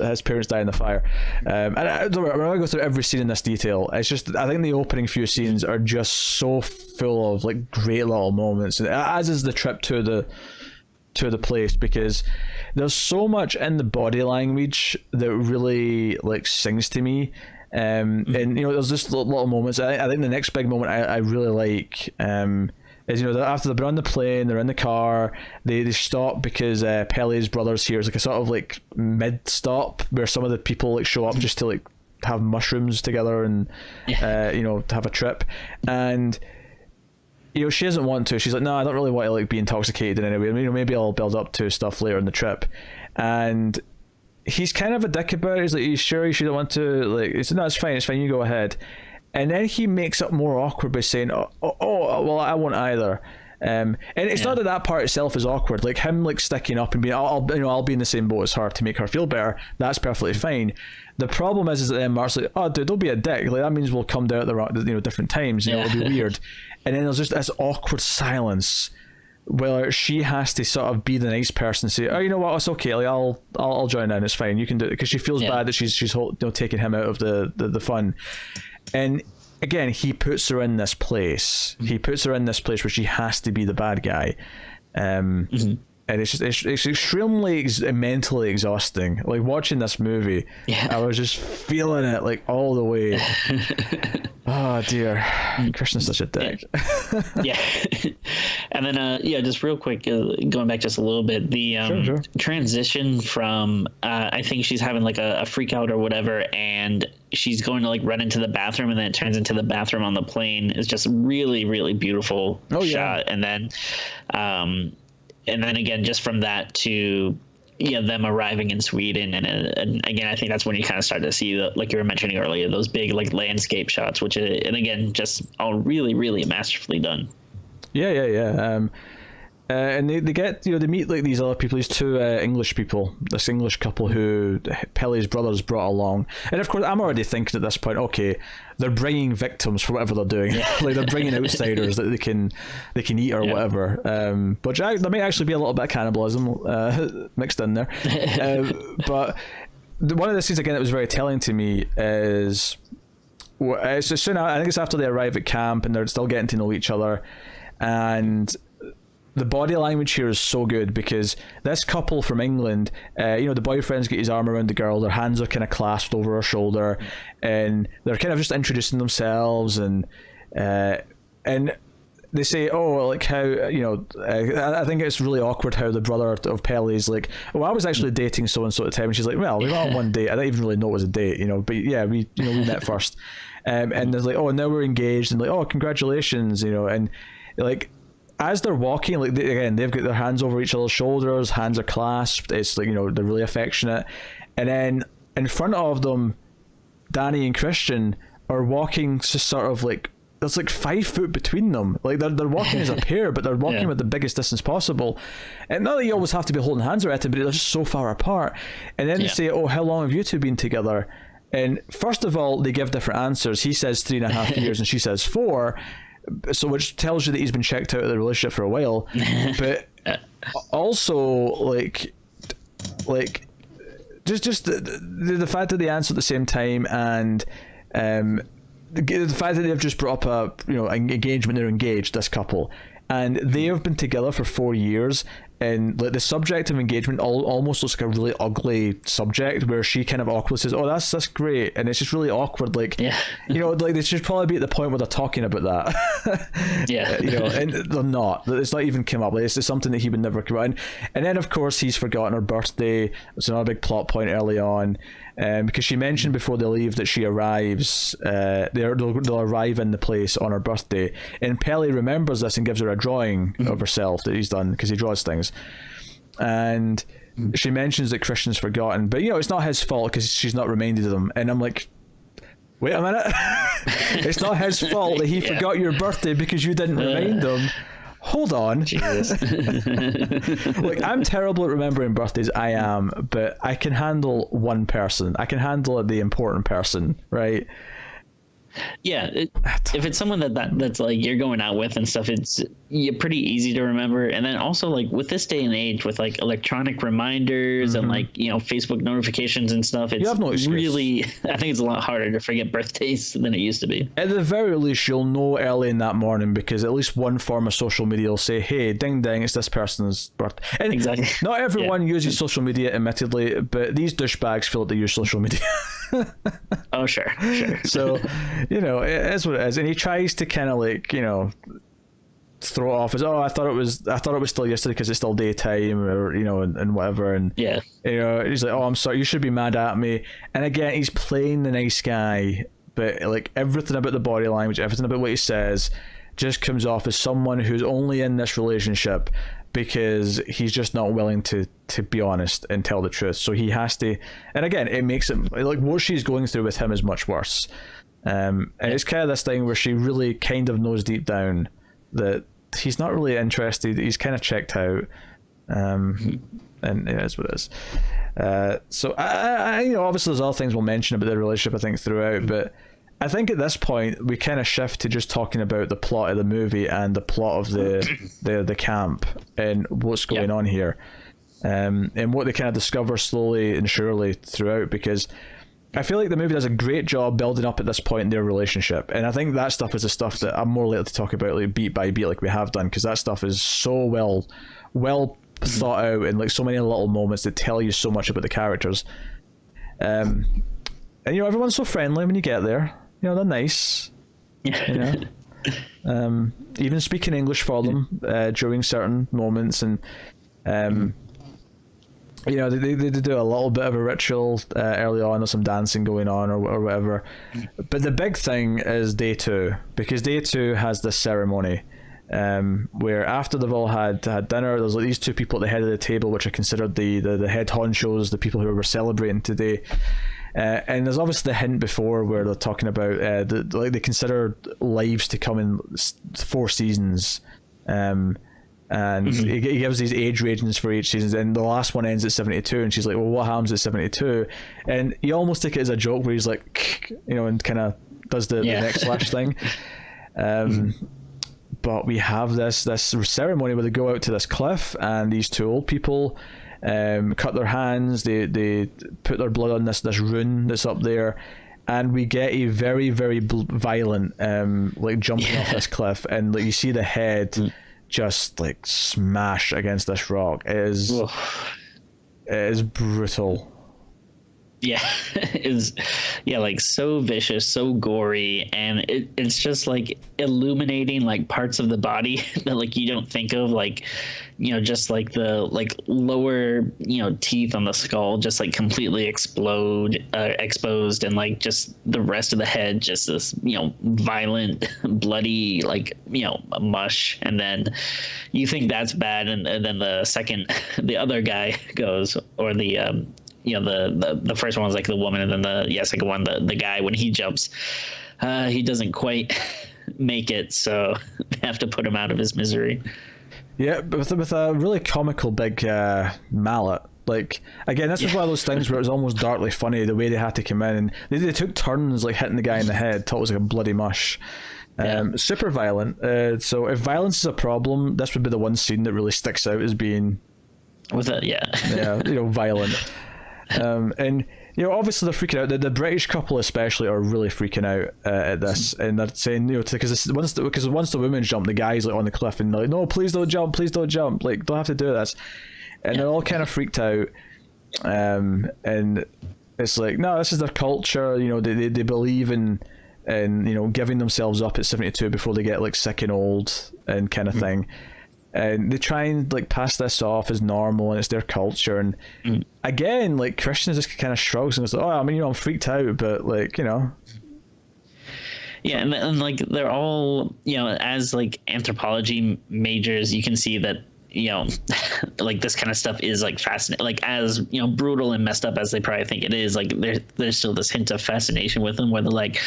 His parents died in the fire. And I'm not going to go through every scene in this detail. It's just, I think the opening few scenes are just so full of like great little moments, as is the trip to the place, because there's so much in the body language that really like sings to me. And there's just little moments. I think the next big moment I really like is after they've been on the plane, they're in the car, they stop because Pelle's brother's here. It's like a sort of like mid stop where some of the people like show up just to like have mushrooms together and to have a trip. And she doesn't want to. She's like, no, I don't really want to like be intoxicated in any way. Maybe I'll build up to stuff later in the trip. And he's kind of a dick about it. He's like, are you sure you shouldn't want to? Like, he said, no, it's fine, you go ahead. And then he makes it more awkward by saying, oh well, I won't either. And it's not that part itself is awkward. Like him like sticking up and being, I'll be in the same boat as her to make her feel better. That's perfectly fine. The problem is that then Mark's like, oh dude, don't be a dick. Like that means we'll come down at the different times. It'll be weird. And then there's just this awkward silence where she has to sort of be the nice person and say, oh, you know what, it's okay, like I'll join in, it's fine, you can do it, because she feels bad that she's taking him out of the fun. And again, he puts her in this place. He puts her in this place where she has to be the bad guy. And it's extremely mentally exhausting. Like, watching this movie, I was just feeling it, like, all the way. Oh dear, Christian's such a dick.
Yeah. And then just real quick, going back just a little bit, the
Sure.
transition from I think she's having like a freak out or whatever, and she's going to like run into the bathroom, and then it turns into the bathroom on the plane, is just really, really beautiful shot. And then again, just from that to them arriving in Sweden, and again, I think that's when you kind of start to see like you were mentioning earlier, those big like landscape shots, which and again, just all really, really masterfully done.
Yeah. And they get, they meet like these other people, these two English people, this English couple who Pelle's brothers brought along. And of course, I'm already thinking at this point, okay, they're bringing victims for whatever they're doing. Like, they're bringing outsiders that they can eat or whatever. But there may actually be a little bit of cannibalism mixed in there. But one of the scenes again that was very telling to me is, it's as soon, I think it's after they arrive at camp and they're still getting to know each other, and the body language here is so good, because this couple from England, the boyfriend's got his arm around the girl, their hands are kind of clasped over her shoulder, and they're kind of just introducing themselves, and they say, oh, like how, I think it's really awkward how the brother of Pelle's like, oh, I was actually dating so-and-so at the time, and she's like, well, we went on one date, I didn't even really know it was a date, but yeah, we met first, and there's like, oh, now we're engaged, and like, oh, congratulations, and like, as they're walking, like, they've got their hands over each other's shoulders, hands are clasped, it's like, they're really affectionate, and then in front of them, Danny and Christian are walking just sort of like, there's like 5 foot between them, like they're walking as a pair, but they're walking with the biggest distance possible, and not that you always have to be holding hands or anything, but they're just so far apart. And then they say, oh, how long have you two been together? And first of all, they give different answers. He says 3.5 years and she says 4, so which tells you that he's been checked out of the relationship for a while. But also like just the fact that they answer at the same time, and the fact that they've just brought up an engagement, they're engaged, this couple, and they have been together for 4 years, and like the subject of engagement almost looks like a really ugly subject, where she kind of awkwardly says, oh, that's great, and it's just really awkward, like like they should probably be at the point where they're talking about that. And they're not, it's not even come up, like, it's something that he would never come out. And then of course he's forgotten her birthday. It's another big plot point early on, because she mentioned before they leave that she arrives, they'll arrive in the place on her birthday, and Pelle remembers this and gives her a drawing of herself that he's done, because he draws things, and she mentions that Christian's forgotten, but it's not his fault because she's not reminded of them. And I'm like, wait a minute, it's not his fault that he forgot your birthday because you didn't remind him. Hold on. Jesus. Like, I'm terrible at remembering birthdays, I am, but I can handle one person. I can handle the important person, right?
Yeah, if it's someone that's like you're going out with and stuff, it's pretty easy to remember. And then also, like, with this day and age, with like electronic reminders and like Facebook notifications and stuff, it's really, I think it's a lot harder to forget birthdays than it used to be. At
the very least, you'll know early in that morning, because at least one form of social media will say, hey, ding ding, it's this person's birthday. And exactly, not everyone uses social media, admittedly, but these douchebags feel like they use social media.
Oh, sure.
So it is what it is, and he tries to kind of like throw it off as, oh, I thought it was still yesterday because it's still daytime, or and whatever, and he's like, oh, I'm sorry, you should be mad at me. And again, he's playing the nice guy, but like everything about the body language, everything about what he says just comes off as someone who's only in this relationship because he's just not willing to be honest and tell the truth. So he has to, and again, it makes it like what she's going through with him is much worse. And it's kind of this thing where she really kind of knows deep down that he's not really interested. He's kind of checked out, and it is what it is. So I obviously there's other things we'll mention about their relationship, I think, throughout, but I think at this point we kind of shift to just talking about the plot of the movie and the plot of the camp and what's going on here, and what they kind of discover slowly and surely throughout, because I feel like the movie does a great job building up at this point in their relationship, and I think that stuff is the stuff that I'm more likely to talk about like beat by beat like we have done, because that stuff is so well thought out, and like so many little moments that tell you so much about the characters. And you know, everyone's so friendly when you get there. You know, they're nice. You know, even speaking English for them during certain moments, and you know, they do a little bit of a ritual early on. There's some dancing going on or whatever. But the big thing is day 2, because day 2 has this ceremony where after they've all had dinner, there's like these 2 people at the head of the table, which are considered the head honchos, the people who were celebrating today. And there's obviously the hint before where they're talking about like they consider lives to come in 4 seasons, and he gives these age ratings for each season, and the last one ends at 72, and she's like, well, what happens at 72? And you almost take it as a joke where he's like, you know, and kind of does the next slash thing. But we have this ceremony where they go out to this cliff, and these 2 old people cut their hands, they put their blood on this rune that's up there, and we get a very, very violent like jumping off this cliff, and like you see the head just like smash against this rock. It is brutal.
Yeah, is like so vicious, so gory, and it's just like illuminating like parts of the body that like you don't think of, like, you know, just like the like lower, you know, teeth on the skull just like completely exposed, and like just the rest of the head just this, you know, violent, bloody, like, you know, mush. And then you think that's bad, and then the second the other guy goes, or the you know, the first one was like the woman, and then the second one, the guy, when he jumps, he doesn't quite make it, so they have to put him out of his misery. Yeah,
but with a really comical big mallet. Like, again, this was one of those things where it was almost darkly funny the way they had to come in, and they took turns like hitting the guy in the head till it was like a bloody mush. Super violent. So if violence is a problem, this would be the one scene that really sticks out as being you know, violent. And you know, obviously they're freaking out. The British couple especially are really freaking out at this, and they're saying, you know, because once the women jump, the guy's like on the cliff, and they're like, no, please don't jump, like, don't have to do this. And they're all kind of freaked out, and it's like, no, this is their culture. You know, they believe in you know, giving themselves up at 72 before they get like sick and old and kind of thing. And they try and like pass this off as normal, and it's their culture. And again, like, Christian just kind of shrugs and goes, oh, I mean, you know, I'm freaked out, but like, you know.
Yeah, and like they're all, you know, as like anthropology majors, you can see that, you know, like this kind of stuff is like fascinating. Like, as, you know, brutal and messed up as they probably think it is, like there's still this hint of fascination with them, where they're like,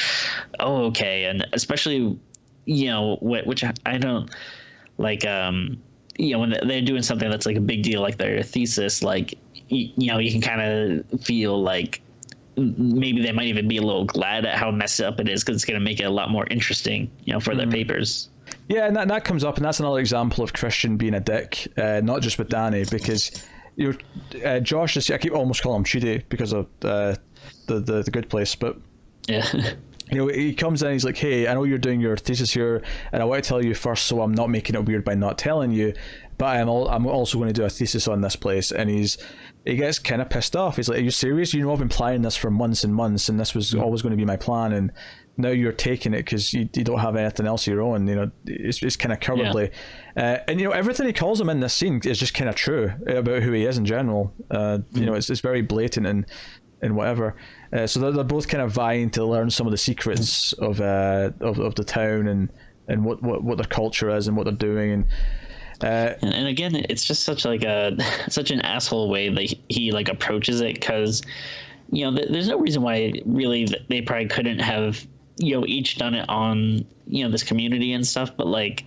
oh, okay. And especially, you know, which I don't like, you know, when they're doing something that's like a big deal, like their thesis, like, you know, you can kind of feel like maybe they might even be a little glad at how messed up it is, because it's going to make it a lot more interesting, you know, for their papers.
Yeah, and that comes up, and that's another example of Christian being a dick, not just with Danny, because you know, Josh is, I keep almost calling him Chidi because of the Good Place, but
yeah.
You know, he comes in, he's like, hey, I know you're doing your thesis here, and I want to tell you first, so I'm not making it weird by not telling you, but I'm also going to do a thesis on this place. And he gets kind of pissed off. He's like, are you serious? You know, I've been planning this for months and months, and this was always going to be my plan, and now you're taking it because you don't have anything else of your own. You know, it's kind of cowardly. And you know, everything he calls him in this scene is just kind of true about who he is in general. You know, it's very blatant and whatever. So they're both kind of vying to learn some of the secrets of the town and what their culture is and what they're doing.
And again, it's just such an asshole way that he like approaches it, because, you know, there's no reason why really they probably couldn't have, you know, each done it on, you know, this community and stuff. But like,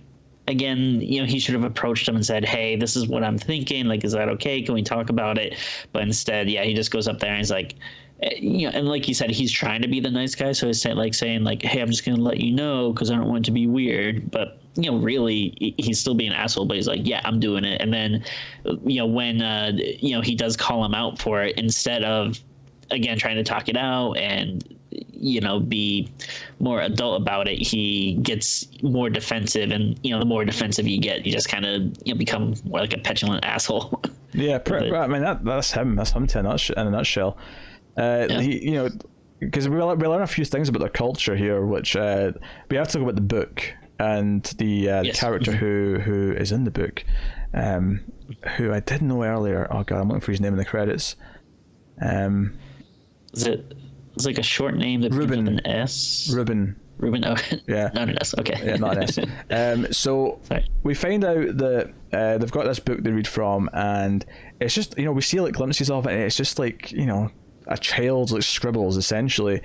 again, you know, he should have approached them and said, hey, this is what I'm thinking. Like, is that okay? Can we talk about it? But instead, yeah, he just goes up there and he's like, And like you said, he's trying to be the nice guy, so he's saying like, hey, I'm just gonna let you know because I don't want it to be weird, but really he's still being an asshole. But he's like, yeah, I'm doing it. And then when he does call him out for it, instead of again trying to talk it out and be more adult about it, he gets more defensive, and the more defensive you get, you just kind of become more like a petulant asshole.
Yeah, I mean that's him in a nutshell. Because we learn a few things about their culture here, which we have to talk about the book and the character who is in the book, who I didn't know earlier. Oh god, I'm looking for his name in the credits.
It's like a short name that begins with an S. Ruben. Oh, yeah, not an S. Okay.
Yeah, not an S. So sorry. We find out that they've got this book they read from, and it's just we see like glimpses of it, and it's just like a child's like scribbles essentially,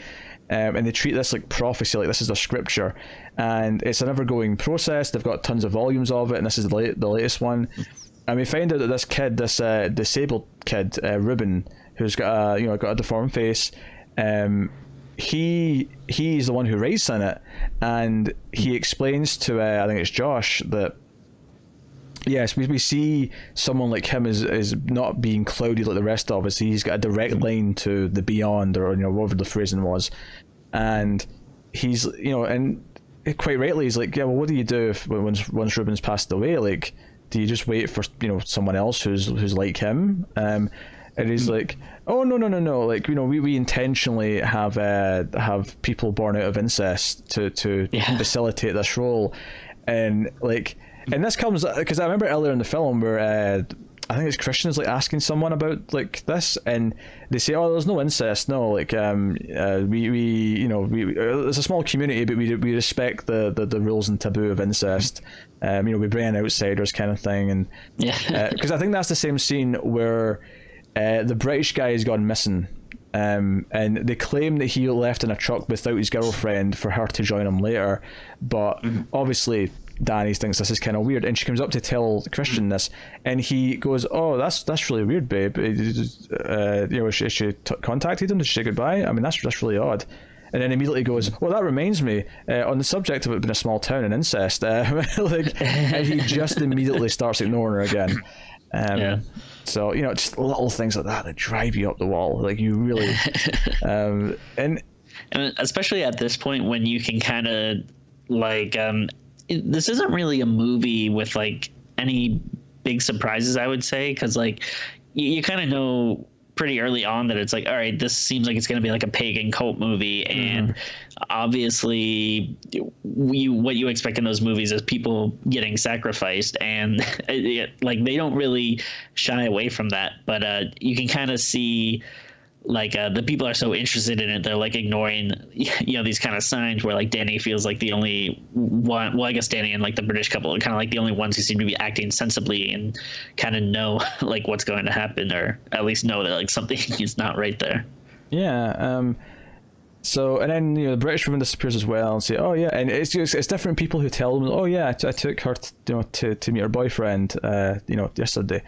and they treat this like prophecy, like this is a scripture, and it's an ever-going process. They've got tons of volumes of it, and this is the latest one. And we find out that this kid, this disabled kid, Ruben, who's got a deformed face, he's the one who writes in it, and he explains to I think it's Josh that yes, we see someone like him is not being clouded like the rest of us. He's got a direct line to the beyond, or whatever the phrasing was, and he's and quite rightly he's like, yeah, well, what do you do if once Ruben's passed away? Like, do you just wait for someone else who's like him? And he's like, oh no, like we intentionally have people born out of incest to facilitate this role, and this comes because I remember earlier in the film where I think it's Christians like asking someone about like this, and they say, oh, there's no incest, no, like we it's a small community, but we respect the rules and taboo of incest. We bring in outsiders kind of thing, and because I think that's the same scene where the British guy has gone missing, and they claim that he left in a truck without his girlfriend for her to join him later, but obviously Danny thinks this is kind of weird, and she comes up to tell Christian this, and he goes, oh, that's really weird, babe. She contacted him to say goodbye. I mean, that's really odd. And then immediately goes, well, that reminds me, on the subject of it being a small town and incest, and he just immediately starts ignoring her again. So just little things like that drive you up the wall, like you really and
especially at this point when you can kind of like this isn't really a movie with like any big surprises, I would say, because like you kind of know pretty early on that it's like, all right, this seems like it's going to be like a pagan cult movie, and obviously what you expect in those movies is people getting sacrificed, and like they don't really shy away from that, but you can kind of see like the people are so interested in it, they're like ignoring these kind of signs where like Danny feels like the only one, well, I guess Danny and like the British couple are kind of like the only ones who seem to be acting sensibly and kind of know like what's going to happen, or at least know that like something is not right there.
So, and then the British woman disappears as well, and say, oh yeah, and it's different people who tell them, oh yeah, I took her to meet her boyfriend yesterday.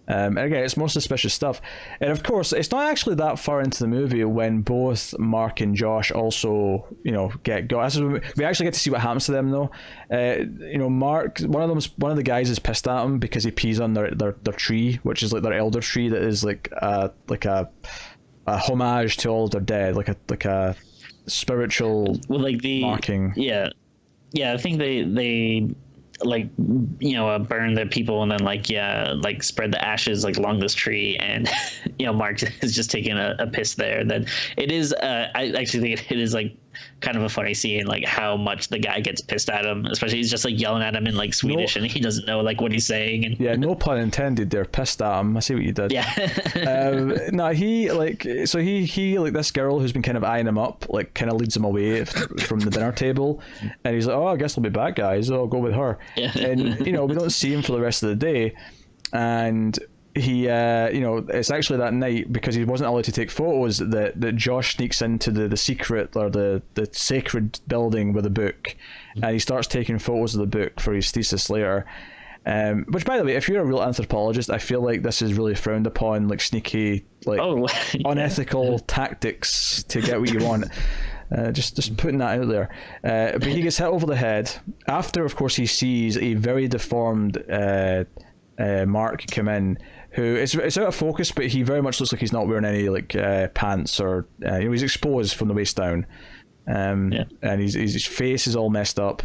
And again, it's more suspicious stuff. And of course, it's not actually that far into the movie when both Mark and Josh also, get got. We actually get to see what happens to them, though. Mark, one of the guys is pissed at him because he pees on their tree, which is like their elder tree that is like a homage to all of their dead, like a spiritual marking.
Yeah, I think they like burn the people and then like spread the ashes like along this tree, and Mark is just taking a piss there. Then it is I actually think it is like kind of a funny scene, like how much the guy gets pissed at him, especially he's just like yelling at him in like Swedish, and he doesn't know like what he's saying, and
no pun intended, they're pissed at him. I see what you did. He like this girl who's been kind of eyeing him up like kind of leads him away from the dinner table, and he's like, oh, I guess I'll be back, guys, I'll go with her. And we don't see him for the rest of the day, and he it's actually that night, because he wasn't allowed to take photos, that Josh sneaks into the secret, or the sacred building with a book, and he starts taking photos of the book for his thesis later. Which, by the way, if you're a real anthropologist, I feel like this is really frowned upon, like sneaky, like unethical tactics to get what you want. Just putting that out there. But he gets hit over the head after, of course, he sees a very deformed Mark come in, who it's out of focus, but he very much looks like he's not wearing any like pants or he's exposed from the waist down, and his face is all messed up.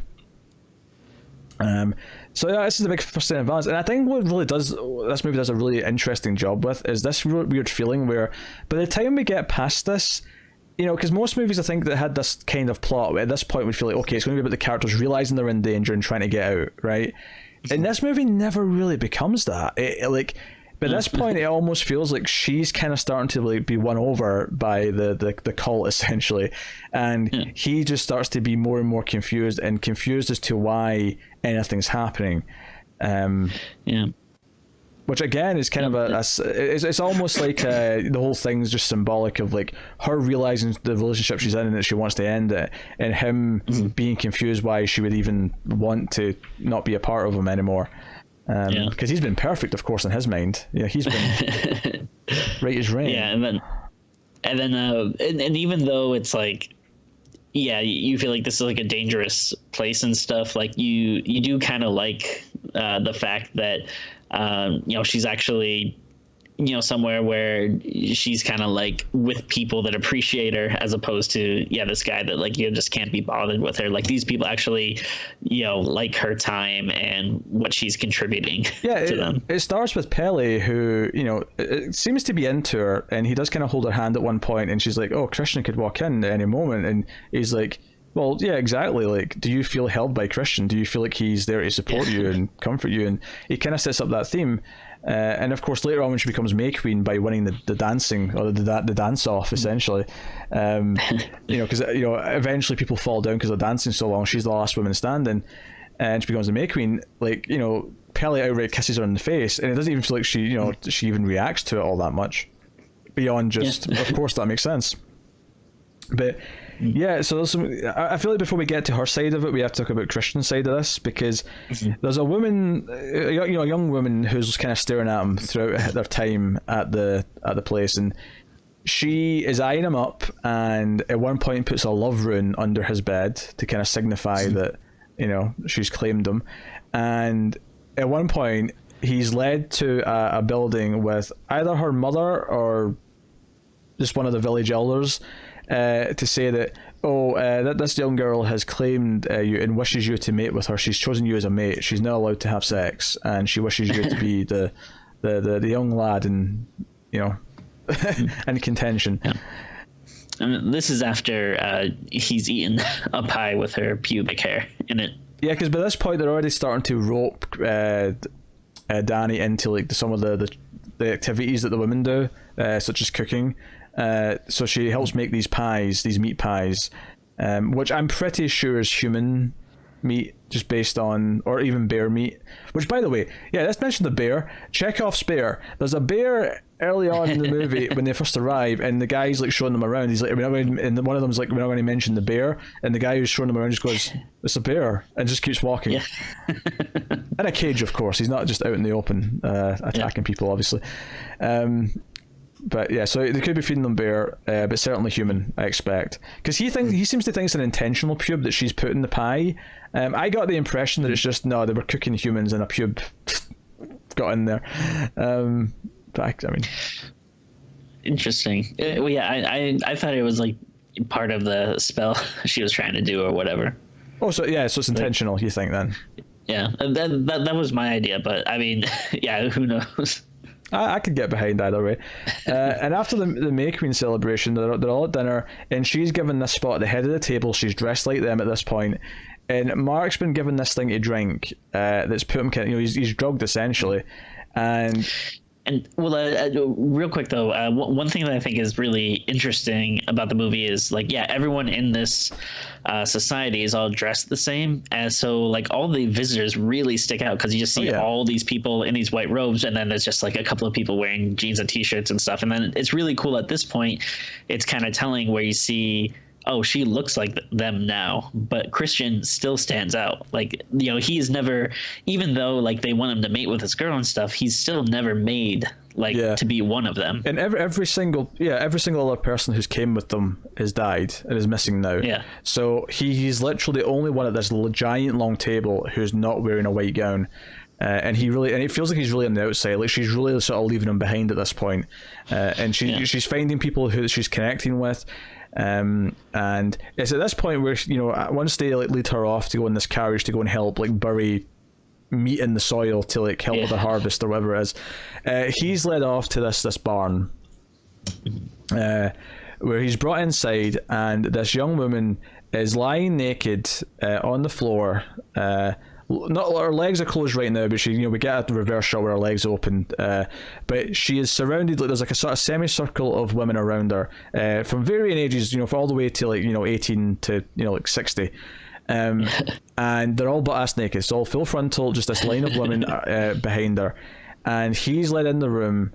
So yeah, this is the big first thing advance, and I think what really does this movie does a really interesting job with is this really weird feeling where by the time we get past this, because most movies I think that had this kind of plot at this point we feel like, okay, it's going to be about the characters realizing they're in danger and trying to get out, right? And this movie never really becomes that. By this point, it almost feels like she's kind of starting to like be won over by the cult essentially, and he just starts to be more and more confused as to why anything's happening. Which again is kind of it's almost like the whole thing's just symbolic of like her realizing the relationship she's in and that she wants to end it, and him being confused why she would even want to not be a part of him anymore. Because he's been perfect, of course, in his mind. He's been right as rain.
Yeah, and then even though it's like, you feel like this is like a dangerous place and stuff, like you do kind of like the fact that she's actually somewhere where she's kind of like with people that appreciate her, as opposed to this guy that like you just can't be bothered with her. Like these people actually like her time and what she's contributing to them. It
starts with Pele, who it seems to be into her, and he does kind of hold her hand at one point, and she's like, oh, Christian could walk in at any moment, and he's like, well, yeah, exactly. Like, do you feel held by Christian? Do you feel like he's there to support you and comfort you? And he kind of sets up that theme. And of course, later on, when she becomes May Queen by winning the dancing or the dance off, essentially, because eventually people fall down because they're dancing so long. She's the last woman standing, and she becomes the May Queen. Like, Pele outright kisses her in the face, and it doesn't even feel like she even reacts to it all that much, beyond just, of course, that makes sense. But so there's some. I feel like before we get to her side of it, we have to talk about Christian's side of this, because there's a woman, a young woman who's kind of staring at him throughout their time at the place, and she is eyeing him up, and at one point puts a love rune under his bed to kind of signify that she's claimed him, and at one point he's led to a building with either her mother or just one of the village elders. To say that that this young girl has claimed you and wishes you to mate with her. She's chosen you as a mate. She's not allowed to have sex, and she wishes you to be the young lad in in contention.
And this is after he's eaten a pie with her pubic hair in it.
Yeah, because by this point they're already starting to rope Danny into like some of the activities that the women do, such as cooking. So she helps make these meat pies, which I'm pretty sure is human meat, just based on, or even bear meat. Which, by the way, let's mention the bear. Chekhov's bear. There's a bear early on in the movie when they first arrive, and the guy's like showing them around. He's like, and one of them's like, we're not going to mention the bear, and the guy who's showing them around just goes, "It's a bear," and just keeps walking. In a cage, of course. He's not just out in the open attacking people, obviously. But so they could be feeding them bear, but certainly human, I expect, because he seems to think it's an intentional pube that she's put in the pie. I got the impression that it's just they were cooking humans and a pube got in there. But I mean,
interesting. I thought it was like part of the spell she was trying to do or whatever.
Oh, so it's intentional. You think then?
Yeah, that was my idea, but I mean, who knows.
I could get behind either way. And after the May Queen celebration, they're all at dinner, and she's given this spot at the head of the table. She's dressed like them at this point, and Mark's been given this thing to drink that's put him, he's drugged essentially, and
real quick though, one thing that I think is really interesting about the movie is like, everyone in this society is all dressed the same, and so like all the visitors really stick out because you just see all these people in these white robes, and then there's just like a couple of people wearing jeans and t-shirts and stuff, and then it's really cool at this point. It's kind of telling where you see oh, she looks like them now, but Christian still stands out. Like, he's never, even though like they want him to mate with this girl and stuff, he's still never made like to be one of them.
And every single other person who's came with them has died and is missing now.
Yeah.
So he's literally the only one at this giant long table who's not wearing a white gown. And it feels like he's really on the outside. Like she's really sort of leaving him behind at this point. And she's finding people who she's connecting with. And it's at this point where, once they like lead her off to go in this carriage to go and help like bury meat in the soil to like help with the harvest or whatever it is, he's led off to this barn where he's brought inside, and this young woman is lying naked on the floor. Not her legs are closed right now, but she, we get a reverse shot where her legs open. But she is surrounded, like there's like a sort of semicircle of women around her, from varying ages, for all the way to like 18 to like 60. And they're all butt ass naked. It's all full frontal, just this line of women behind her, and he's led in the room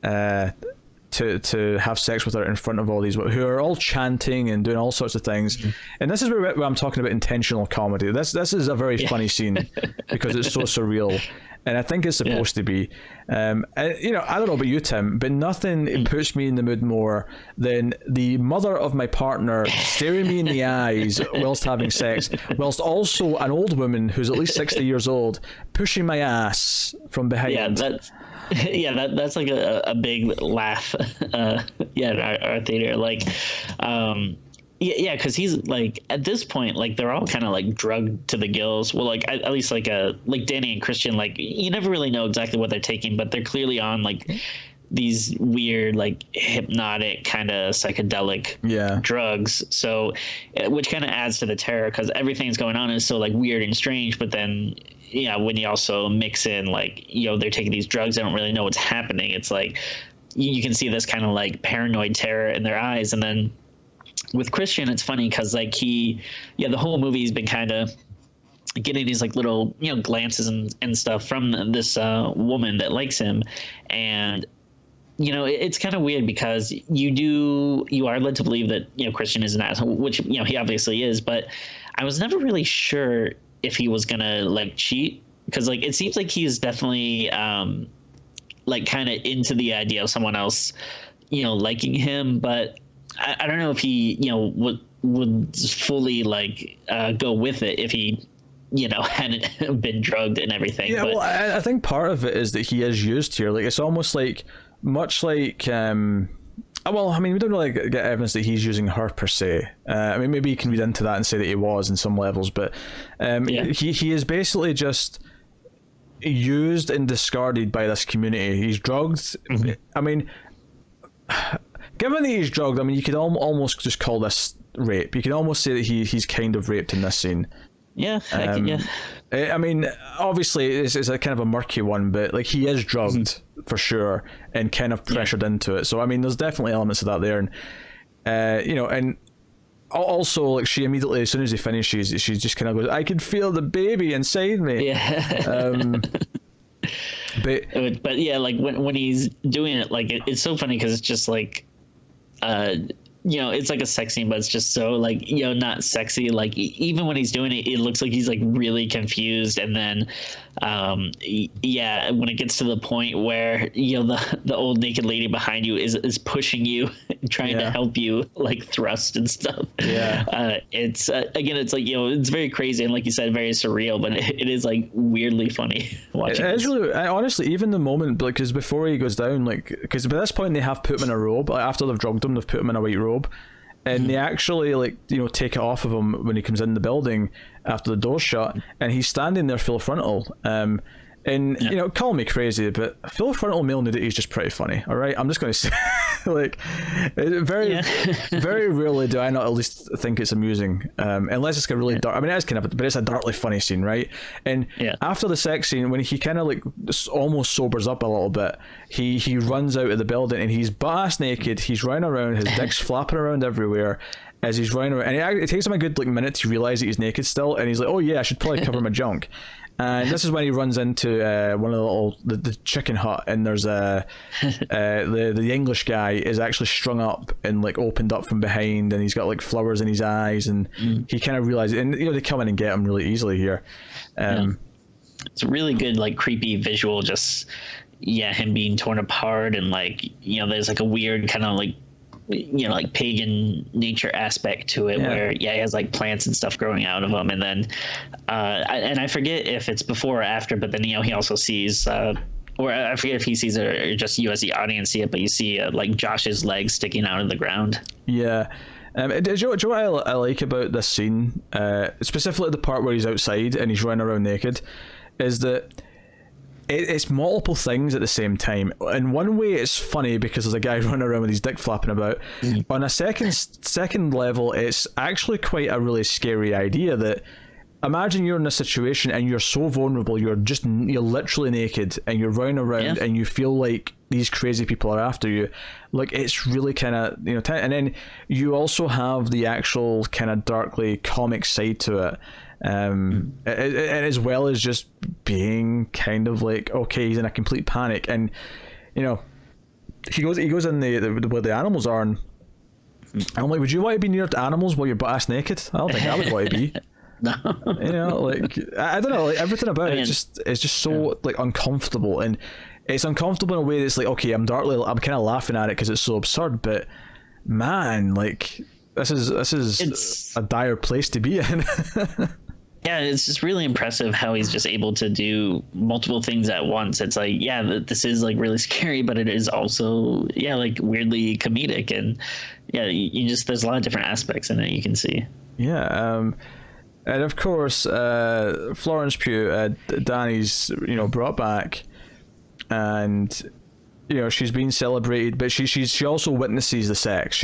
to have sex with her in front of all these who are all chanting and doing all sorts of things. Mm-hmm. And this is where I'm talking about intentional comedy. This is a very funny scene because it's so surreal, and I think it's supposed to be. And, I don't know about you, Tim, but nothing puts me in the mood more than the mother of my partner staring me in the eyes whilst having sex, whilst also an old woman who's at least 60 years old pushing my ass from behind.
That's like a big laugh in our theater, like because he's like, at this point, like they're all kind of like drugged to the gills. Well, like at least like Danny and Christian, like you never really know exactly what they're taking, but they're clearly on like these weird like hypnotic kind of psychedelic drugs, so which kind of adds to the terror because everything's going on is so like weird and strange. But then when you also mix in like they're taking these drugs, they don't really know what's happening. It's like you can see this kind of like paranoid terror in their eyes. And then with Christian, it's funny because like the whole movie's been kind of getting these like little glances and stuff from this woman that likes him. And it's kind of weird because you are led to believe that Christian is an asshole, which he obviously is, but I was never really sure if he was gonna like cheat, because like it seems like he's definitely like kind of into the idea of someone else liking him, but I don't know if he would fully like go with it if he hadn't been drugged and everything.
Well, I think part of it is that he is used here. Like it's almost like much like well, I mean, we don't really get evidence that he's using her per se. I mean, maybe you can read into that and say that he was in some levels, but he is basically just used and discarded by this community. He's drugged. Mm-hmm. I mean, given that he's drugged, I mean, you could almost just call this rape. You can almost say that he's kind of raped in this scene.
Yeah,
I mean, obviously, it's a kind of a murky one, but like he is drugged for sure and kind of pressured into it. So I mean, there's definitely elements of that there, and and also like she immediately, as soon as he finishes, she just kind of goes, "I can feel the baby inside me."
Yeah. But yeah, like when he's doing it, like it's so funny because it's just like it's like a sex scene, but it's just so like not sexy. Like even when he's doing it, it looks like he's like really confused. And then when it gets to the point where the old naked lady behind you is pushing you, trying to help you like thrust and stuff. It's again, it's like it's very crazy and like you said, very surreal, but it is like weirdly funny watching.
It is really, honestly, even the moment, because before he goes down, like because by this point they have put him in a robe. Like, after they've drugged him, they've put him in a white robe. And they actually like take it off of him when he comes in the building after the door's shut, and he's standing there full frontal. And call me crazy, but full frontal male nudity is just pretty funny. All right, I'm just going to say, like, very rarely do I not at least think it's amusing, unless it's a really dark. I mean, it is kind of, but it's a darkly funny scene, right? And after the sex scene, when he kind of like almost sobers up a little bit, he runs out of the building and he's butt ass naked. He's running around, his dick's flapping around everywhere. as he's running around, and it takes him a good like minute to realize that he's naked still, and he's like, oh yeah, I should probably cover my junk. And this is when he runs into one of the chicken hut, and there's the English guy is actually strung up and like opened up from behind, and he's got like flowers in his eyes, and he kind of realizes, and they come in and get him really easily here.
It's a really good like creepy visual, just him being torn apart, and like there's like a weird kind of like like pagan nature aspect to it, where he has like plants and stuff growing out of him, and then I forget if it's before or after, but then he also sees or I forget if he sees it or just you as the audience see it, but you see like Josh's legs sticking out of the ground. Do you know
what I like about this scene, specifically the part where he's outside and he's running around naked, is that it's multiple things at the same time. In one way, it's funny because there's a guy running around with his dick flapping about. On a second level, it's actually quite a really scary idea that imagine you're in a situation and you're so vulnerable, you're literally naked and you're running around and you feel like these crazy people are after you. Like, it's really kind of, and then you also have the actual kind of darkly comic side to it. And as well as just being kind of like, okay, he's in a complete panic, and he goes in the where the animals are, and I'm like, would you want to be near to animals while you're butt ass naked? I don't think I would want to be. No. Like, I don't know, like everything about it it's just so like uncomfortable, and it's uncomfortable in a way that's like, okay, I'm kind of laughing at it because it's so absurd, but man, like this is a dire place to be in.
Yeah, it's just really impressive how he's just able to do multiple things at once. It's like, this is like really scary, but it is also, like weirdly comedic. And you just, there's a lot of different aspects in it you can see.
Yeah. And of course, Florence Pugh, Danny's, brought back, and she's being celebrated, but she also witnesses the sex.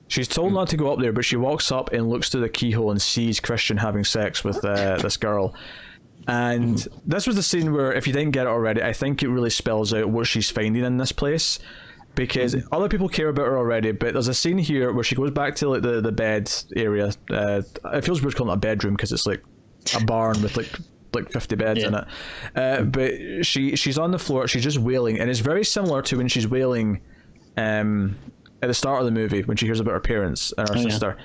She's told not to go up there, but she walks up and looks through the keyhole and sees Christian having sex with this girl. And this was the scene where, if you didn't get it already, I think it really spells out what she's finding in this place, because other people care about her already, but there's a scene here where she goes back to like the bed area. It feels weird calling it a bedroom because it's like a barn with like 50 beds in it. But she's on the floor, she's just wailing, and it's very similar to when she's wailing at the start of the movie when she hears about her parents and her sister.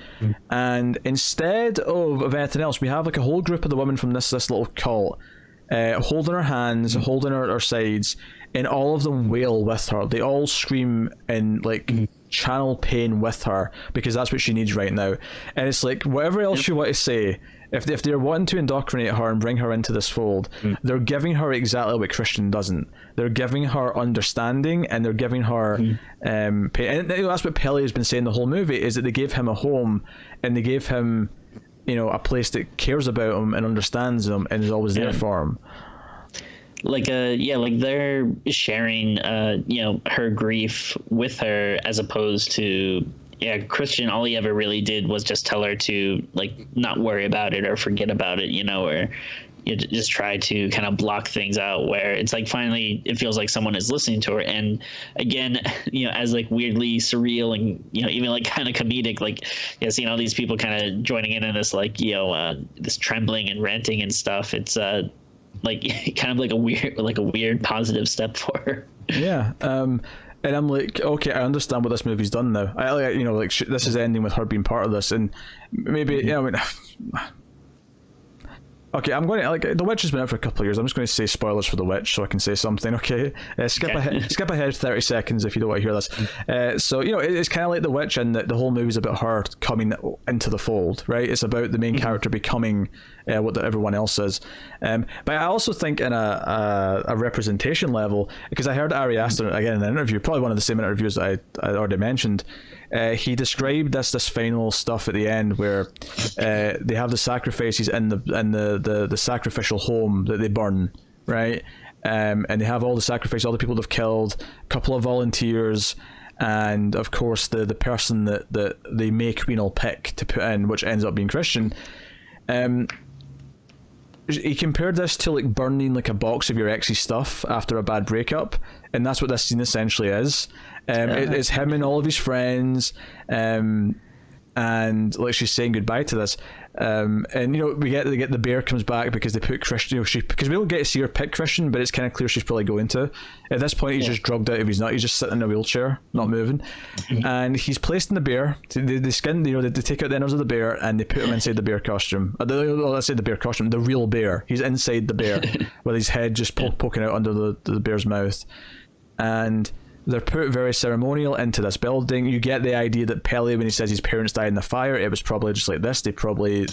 And instead of anything else, we have like a whole group of the women from this little cult holding her hands, holding her sides, and all of them wail with her. They all scream and like channel pain with her, because that's what she needs right now. And it's like, whatever else you want to say, if they're wanting to indoctrinate her and bring her into this fold, they're giving her exactly what Christian doesn't. They're giving her understanding, and they're giving her pain. And that's what Peli has been saying the whole movie, is that they gave him a home, and they gave him a place that cares about him and understands him and is always there for him.
Like like they're sharing her grief with her, as opposed to Christian, all he ever really did was just tell her to like not worry about it or forget about it, or just try to kind of block things out, where it's like finally it feels like someone is listening to her. And again, as like weirdly surreal and even like kind of comedic, like seeing all these people kind of joining in this like this trembling and ranting and stuff, it's like kind of like a weird positive step for her. And I'm like, okay, I understand what this movie's done now. This is ending with her being part of this, and maybe okay, I'm going to, like, The Witch has been out for a couple of years. I'm just going to say spoilers for The Witch so I can say something, okay? Skip ahead 30 seconds if you don't want to hear this. So, it's kind of like The Witch, and the whole movie's about her coming into the fold, right? It's about the main character becoming what everyone else is. But I also think in a representation level, because I heard Ari Aster, again, in an interview, probably one of the same interviews that I already mentioned, he described this final stuff at the end where they have the sacrifices in the sacrificial home that they burn, right? And they have all the sacrifices, all the people they've killed, a couple of volunteers, and of course the person that they make Reynor pick to put in, which ends up being Christian. He compared this to like burning like a box of your ex's stuff after a bad breakup, and that's what this scene essentially is. It's him and all of his friends,
and like she's saying goodbye to this, and we get the bear comes back because they put Christian, because we don't get to see her pick Christian, but it's kind of clear she's probably going to. At this point, he's just drugged out of his nut. He's just sitting in a wheelchair, not moving, and he's placed in the bear. They skin, they take out the innards of the bear and they put him inside the bear costume. Let's say the bear costume, the real bear. He's inside the bear with his head just poking out under the bear's mouth, and they're put very ceremonial into this building. You get the idea that Pele, when he says his parents died in the fire, it was probably just like this. They probably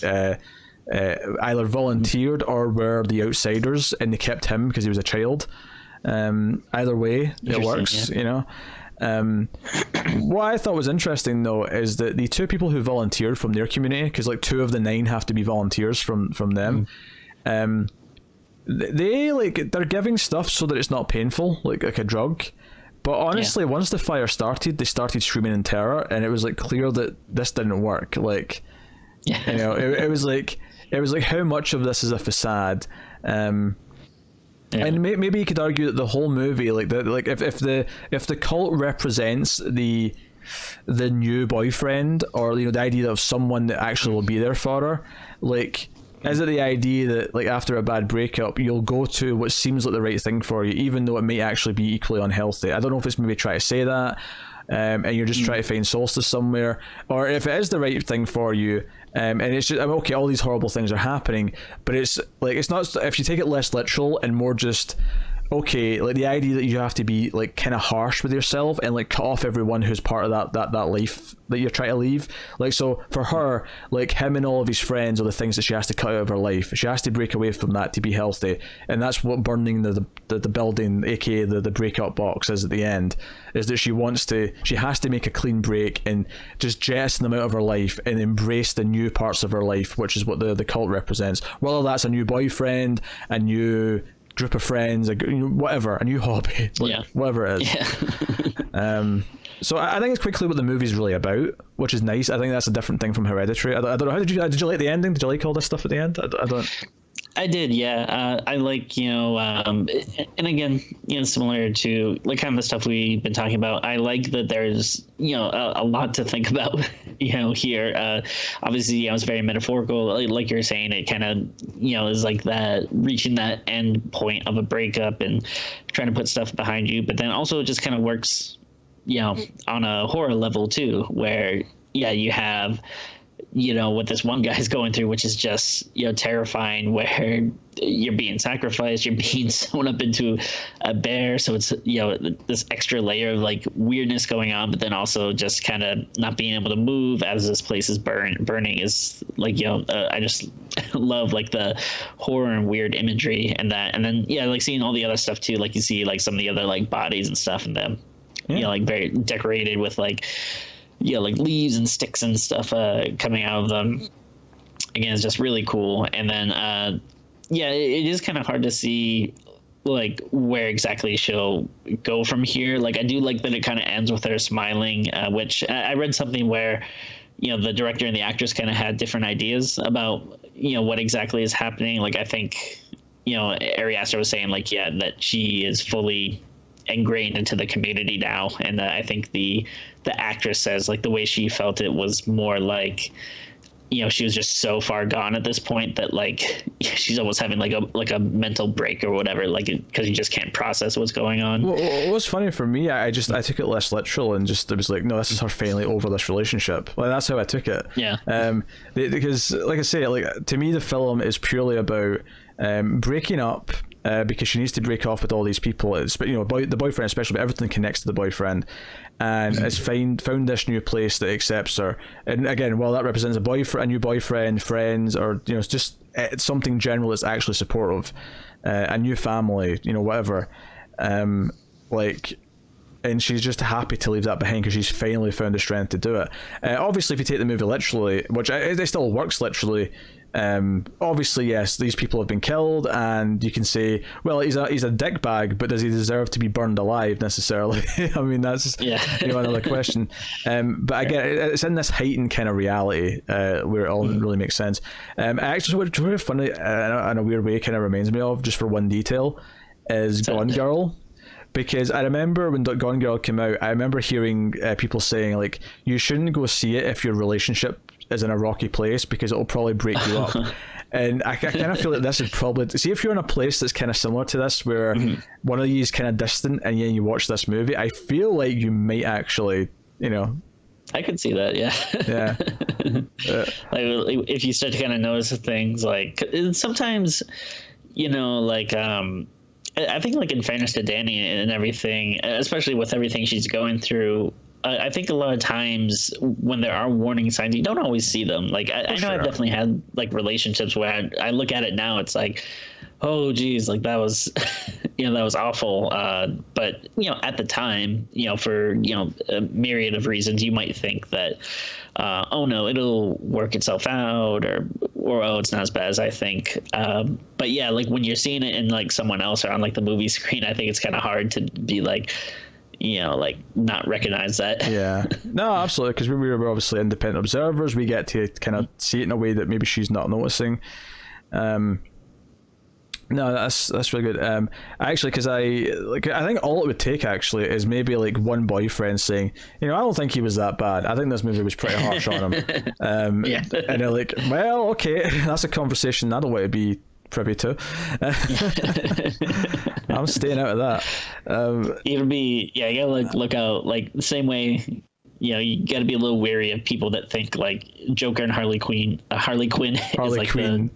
either volunteered or were the outsiders, and they kept him because he was a child. Either way, it works, What I thought was interesting, though, is that the two people who volunteered from their community, because like 2 of the 9 have to be volunteers from them, they're giving stuff so that it's not painful, like a drug. But honestly, once the fire started, they started screaming in terror, and it was like clear that this didn't work. Like, it was like how much of this is a facade. And maybe you could argue that the whole movie, if the cult represents the new boyfriend, or the idea of someone that actually will be there for her, like, is it the idea that like after a bad breakup you'll go to what seems like the right thing for you, even though it may actually be equally unhealthy? I don't know if it's maybe trying to say that, and you're just trying to find solstice somewhere, or if it is the right thing for you, and it's just, okay, all these horrible things are happening, but it's like, it's not, if you take it less literal and more just, okay, like the idea that you have to be like kind of harsh with yourself and like cut off everyone who's part of that life that you're trying to leave. Like, so for her, like him and all of his friends are the things that she has to cut out of her life. She has to break away from that to be healthy, and that's what burning the building, aka the breakup box, is at the end, is that she has to make a clean break and just jettison them out of her life and embrace the new parts of her life, which is what the cult represents, whether that's a new boyfriend, a new group of friends, whatever, a new hobby, whatever it is. So I think it's quickly what the movie's really about, which is nice. I think that's a different thing from Hereditary. I don't know, how did you like the ending? Did you like all this stuff at the end? I don't.
I did, yeah. I like, and again, similar to like kind of the stuff we've been talking about, I like that there's, a lot to think about, here. Obviously, it's very metaphorical. Like you're saying, it kind of, is like that, reaching that end point of a breakup and trying to put stuff behind you. But then also it just kind of works, on a horror level too, where, you have, what this one guy's going through, which is just, terrifying, where you're being sacrificed, you're being sewn up into a bear. So it's, this extra layer of like weirdness going on, but then also just kind of not being able to move as this place is burning is like, I just love like the horror and weird imagery and that. And then, like seeing all the other stuff too, like you see like some of the other like bodies and stuff in them, like very decorated with like, like leaves and sticks and stuff coming out of them. Again, it's just really cool. And then it is kind of hard to see like where exactly she'll go from here. Like I do like that it kind of ends with her smiling, which I read something where the director and the actress kind of had different ideas about what exactly is happening. Like I think Ari Aster was saying like that she is fully ingrained into the community now, and I think the actress says like the way she felt it was more like she was just so far gone at this point that like she's almost having like a mental break or whatever, like because you just can't process what's going on.
Well, what's funny for me, I took it less literal and just it was like, no, this is her finally over this relationship. Like that's how I took it. Because like I say, like to me the film is purely about breaking up, because she needs to break off with all these people. It's, the boyfriend especially, but everything connects to the boyfriend, and has found this new place that accepts her. And again, while that represents a new boyfriend, friends, or it's just something general that's actually supportive, a new family, whatever. And she's just happy to leave that behind because she's finally found the strength to do it. Obviously, if you take the movie literally, which it still works literally, obviously, yes, these people have been killed, and you can say, well, he's a dickbag, but does he deserve to be burned alive necessarily? I mean, that's another question. But again, it's in this heightened kind of reality where it all really makes sense. Actually, what's really funny in a weird way kind of reminds me of, just for one detail, is Gone Girl. because I remember when Gone Girl came out, I remember hearing people saying, like, you shouldn't go see it if your relationship is in a rocky place because it'll probably break you up. And I kind of feel like this is probably, see, if you're in a place that's kind of similar to this, where one of you is kind of distant and then you watch this movie, I feel like you might actually, you know.
I could see that, yeah.
Yeah.
Like, if you start to kind of notice things, like, sometimes, you know, like, I think, like, in fairness to Dani and everything, especially with everything she's going through, I think a lot of times when there are warning signs, you don't always see them. Like, I know I've definitely had, like, relationships where I look at it now, it's like, oh, geez, like, that was, you know, that was awful. But, you know, at the time, you know, for, you know, a myriad of reasons, you might think that, oh, no, it'll work itself out, or oh, it's not as bad as I think. But, yeah, like, when you're seeing it in, like, someone else or on, like, the movie screen, I think it's kind of hard to be, like, you know, like, not recognize that.
Yeah, no, absolutely, because we were obviously independent observers. We get to kind of see it in a way that maybe she's not noticing. No, that's really good. Actually, because I think all it would take actually is maybe like one boyfriend saying, you know, I don't think he was that bad. I think this movie was pretty harsh on him. Yeah. And they're like, well, okay, that's a conversation I don't want to be privy to. I'm staying out of that.
It'll be, yeah, you gotta, like, look out, like, the same way, you know, you gotta be a little wary of people that think, like, Joker and Harley Quinn is like Quinn.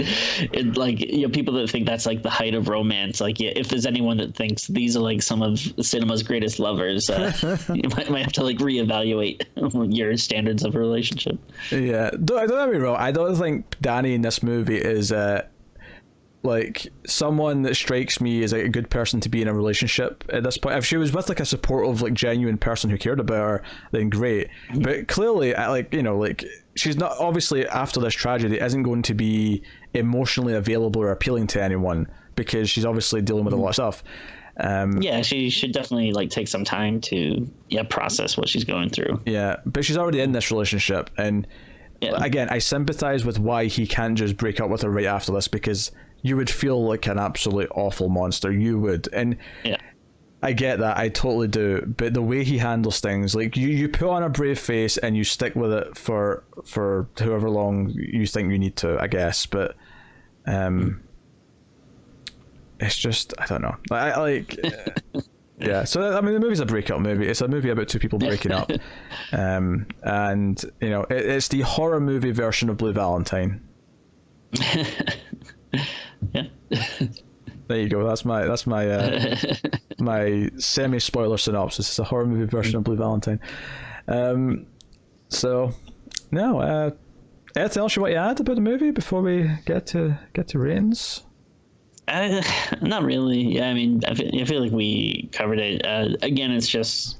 It, like, you know, people that think that's like the height of romance, like, yeah, if there's anyone that thinks these are like some of cinema's greatest lovers, you might have to, like, reevaluate your standards of a relationship.
Yeah, don't get me wrong, I don't think Dani in this movie is like someone that strikes me as like a good person to be in a relationship at this point. If she was with like a supportive, like, genuine person who cared about her, then great. But clearly, like, you know, like, she's not, obviously after this tragedy, isn't going to be emotionally available or appealing to anyone because she's obviously dealing with a lot of stuff.
Yeah, she should definitely, like, take some time to process what she's going through.
Yeah, but she's already in this relationship, and again, I sympathize with why he can't just break up with her right after this, because you would feel like an absolutely awful monster. You would. And I get that. I totally do. But the way he handles things, like, you put on a brave face and you stick with it for however long you think you need to, I guess. But it's just, I don't know. I like... Yeah, so I mean, the movie's a breakup movie. It's a movie about two people breaking up, and you know, it's the horror movie version of Blue Valentine.
Yeah.
There you go. That's my my semi-spoiler synopsis. It's a horror movie version of Blue Valentine. So no, anything else you want to add about the movie before we get to ratings?
Not really. Yeah, I mean, I feel like we covered it. Again, it's just,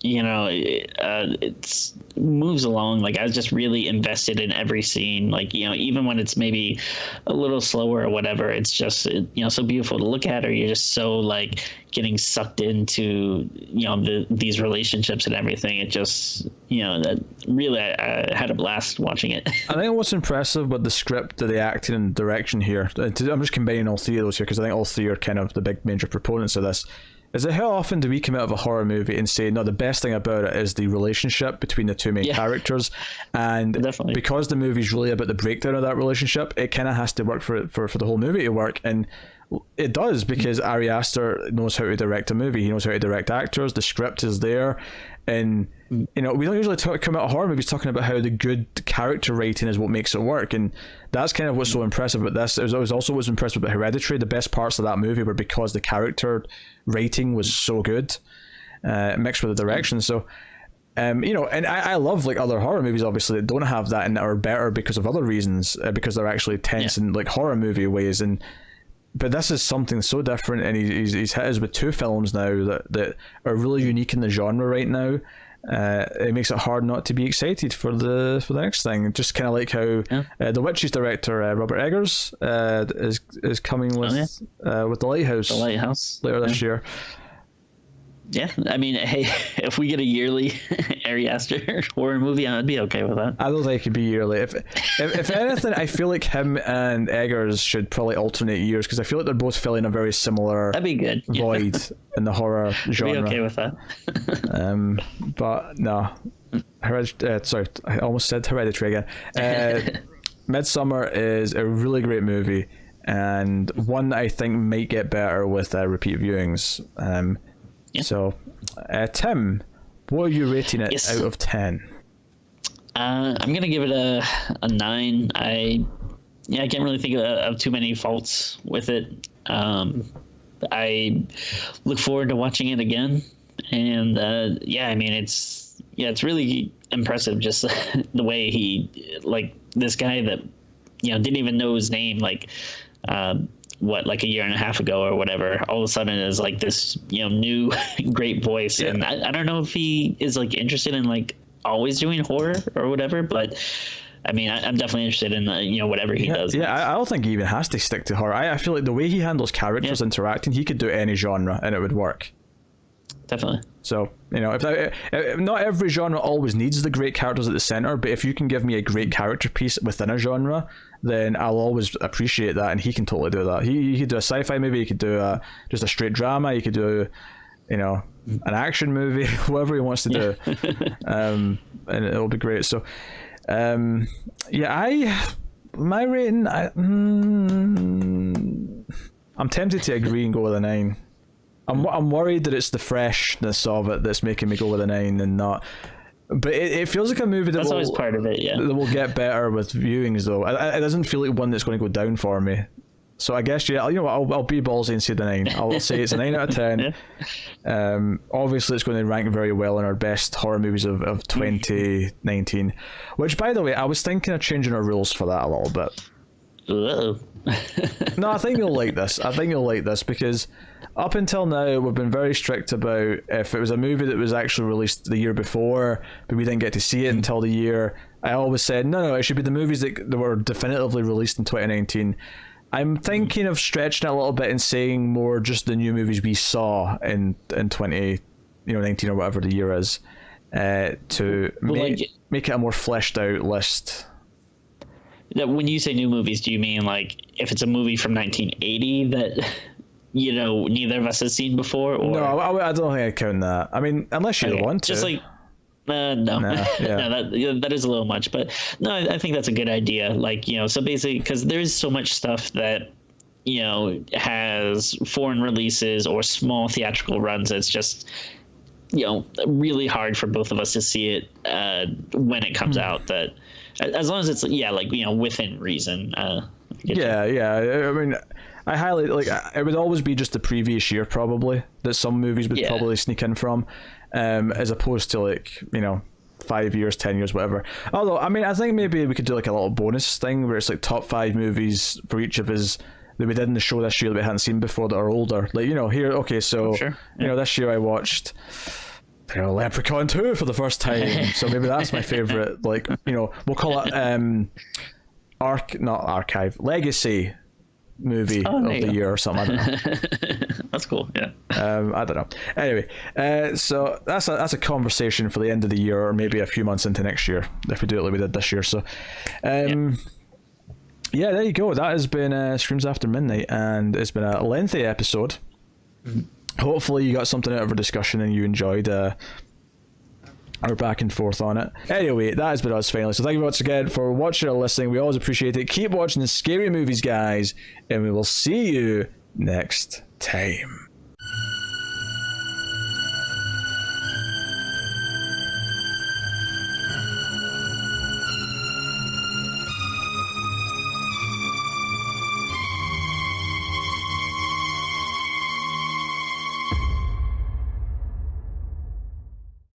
you know, it's moves along. Like, I was just really invested in every scene. Like, you know, even when it's maybe a little slower or whatever, it's just, you know, so beautiful to look at. Or you're just so, like, getting sucked into, you know, these relationships and everything. It just, you know, that really, I had a blast watching it.
I think what's impressive with the script, the acting and direction here, I'm just combining all three of those here because I think all three are kind of the big major proponents of this, is that how often do we come out of a horror movie and say, no, the best thing about it is the relationship between the two main characters, and
definitely,
because the movie's really about the breakdown of that relationship, it kind of has to work for the whole movie to work, and it does, because Ari Aster knows how to direct a movie. He knows how to direct actors. The script is there, and you know, we don't usually come out of horror movies talking about how the good character writing is what makes it work, and that's kind of what's so impressive about this. It was also what's impressive about Hereditary. The best parts of that movie were because the character writing was so good, mixed with the direction. So you know, and I love, like, other horror movies obviously that don't have that and that are better because of other reasons, because they're actually tense in, like, horror movie ways. And but this is something so different, and he's hit us with two films now that are really unique in the genre right now. It makes it hard not to be excited for the next thing. Just kind of like how The Witches director Robert Eggers is coming with The Lighthouse.
The Lighthouse
later this year.
Yeah, I mean, hey, if we get a yearly Aster horror movie, I'd be okay with that.
I don't think it could be yearly. If anything, I feel like him and Eggers should probably alternate years, because I feel like they're both filling a very similar
That'd be good.
void in the horror genre.
Be okay with that.
But no, sorry, I almost said Hereditary again. Midsommar is a really great movie, and one that I think might get better with repeat viewings. So, Tim, what are you rating it out of 10?
I'm gonna give it a 9. I can't really think of too many faults with it. I look forward to watching it again, and I mean, it's really impressive, just the way he, like, this guy that didn't even know his name, like like a year and a half ago or whatever, all of a sudden is like this new great voice. And I don't know if he is like interested in like always doing horror or whatever, but I mean, I'm definitely interested in whatever he does.
I don't think he even has to stick to horror. I feel like the way he handles characters interacting, he could do any genre and it would work.
Definitely.
So, if not every genre always needs the great characters at the center, but if you can give me a great character piece within a genre, then I'll always appreciate that, and he can totally do that. He could do a sci-fi movie, he could do just a straight drama, he could do, an action movie, whatever he wants to do, and it'll be great. So, my rating, I'm tempted to agree and go with a 9. I'm worried that it's the freshness of it that's making me go with a 9 and not. But it feels like a movie that's
always part of it,
that will get better with viewings, though. It doesn't feel like one that's going to go down for me. So I guess I'll be ballsy and say the 9. I'll say it's a 9 out of 10. Obviously, it's going to rank very well in our best horror movies of 2019. Which, by the way, I was thinking of changing our rules for that a little bit. No, I think you'll like this. Because up until now, we've been very strict about if it was a movie that was actually released the year before, but we didn't get to see it until the year. I always said, no, it should be the movies that were definitively released in 2019. I'm thinking of stretching it a little bit and saying more just the new movies we saw in 2019 or whatever the year is, to make it a more fleshed out list.
When you say new movies, do you mean like if it's a movie from 1980 that neither of us has seen before? Or?
No, I don't think I count that. I mean, unless you want to.
Just like no, no, that is a little much. But no, I think that's a good idea. Like so basically, because there's so much stuff that has foreign releases or small theatrical runs. It's just really hard for both of us to see it when it comes out. That as long as it's within reason. I mean, I highly it would always be just the previous year probably that some movies would probably sneak in from, as opposed to 5 years, 10 years, whatever. Although I mean, I think maybe we could do like a little bonus thing where it's like top 5 movies for each of us that we did in the show this year that we hadn't seen before that are older. Like here, okay, so this year I watched Leprechaun 2 for the first time, so maybe that's my favorite. We'll call it Legacy movie of the year or something. I don't know. That's cool. Yeah.
I don't know. Anyway, so that's a conversation for the end of the year, or maybe a few months into next year if we do it like we did this year. So, yeah, there you go. That has been Screams After Midnight, and it's been a lengthy episode. Mm-hmm. Hopefully you got something out of our discussion and you enjoyed our back and forth on it. Anyway, that has been us finally. So thank you once again for watching or listening. We always appreciate it. Keep watching the scary movies, guys, and we will see you next time.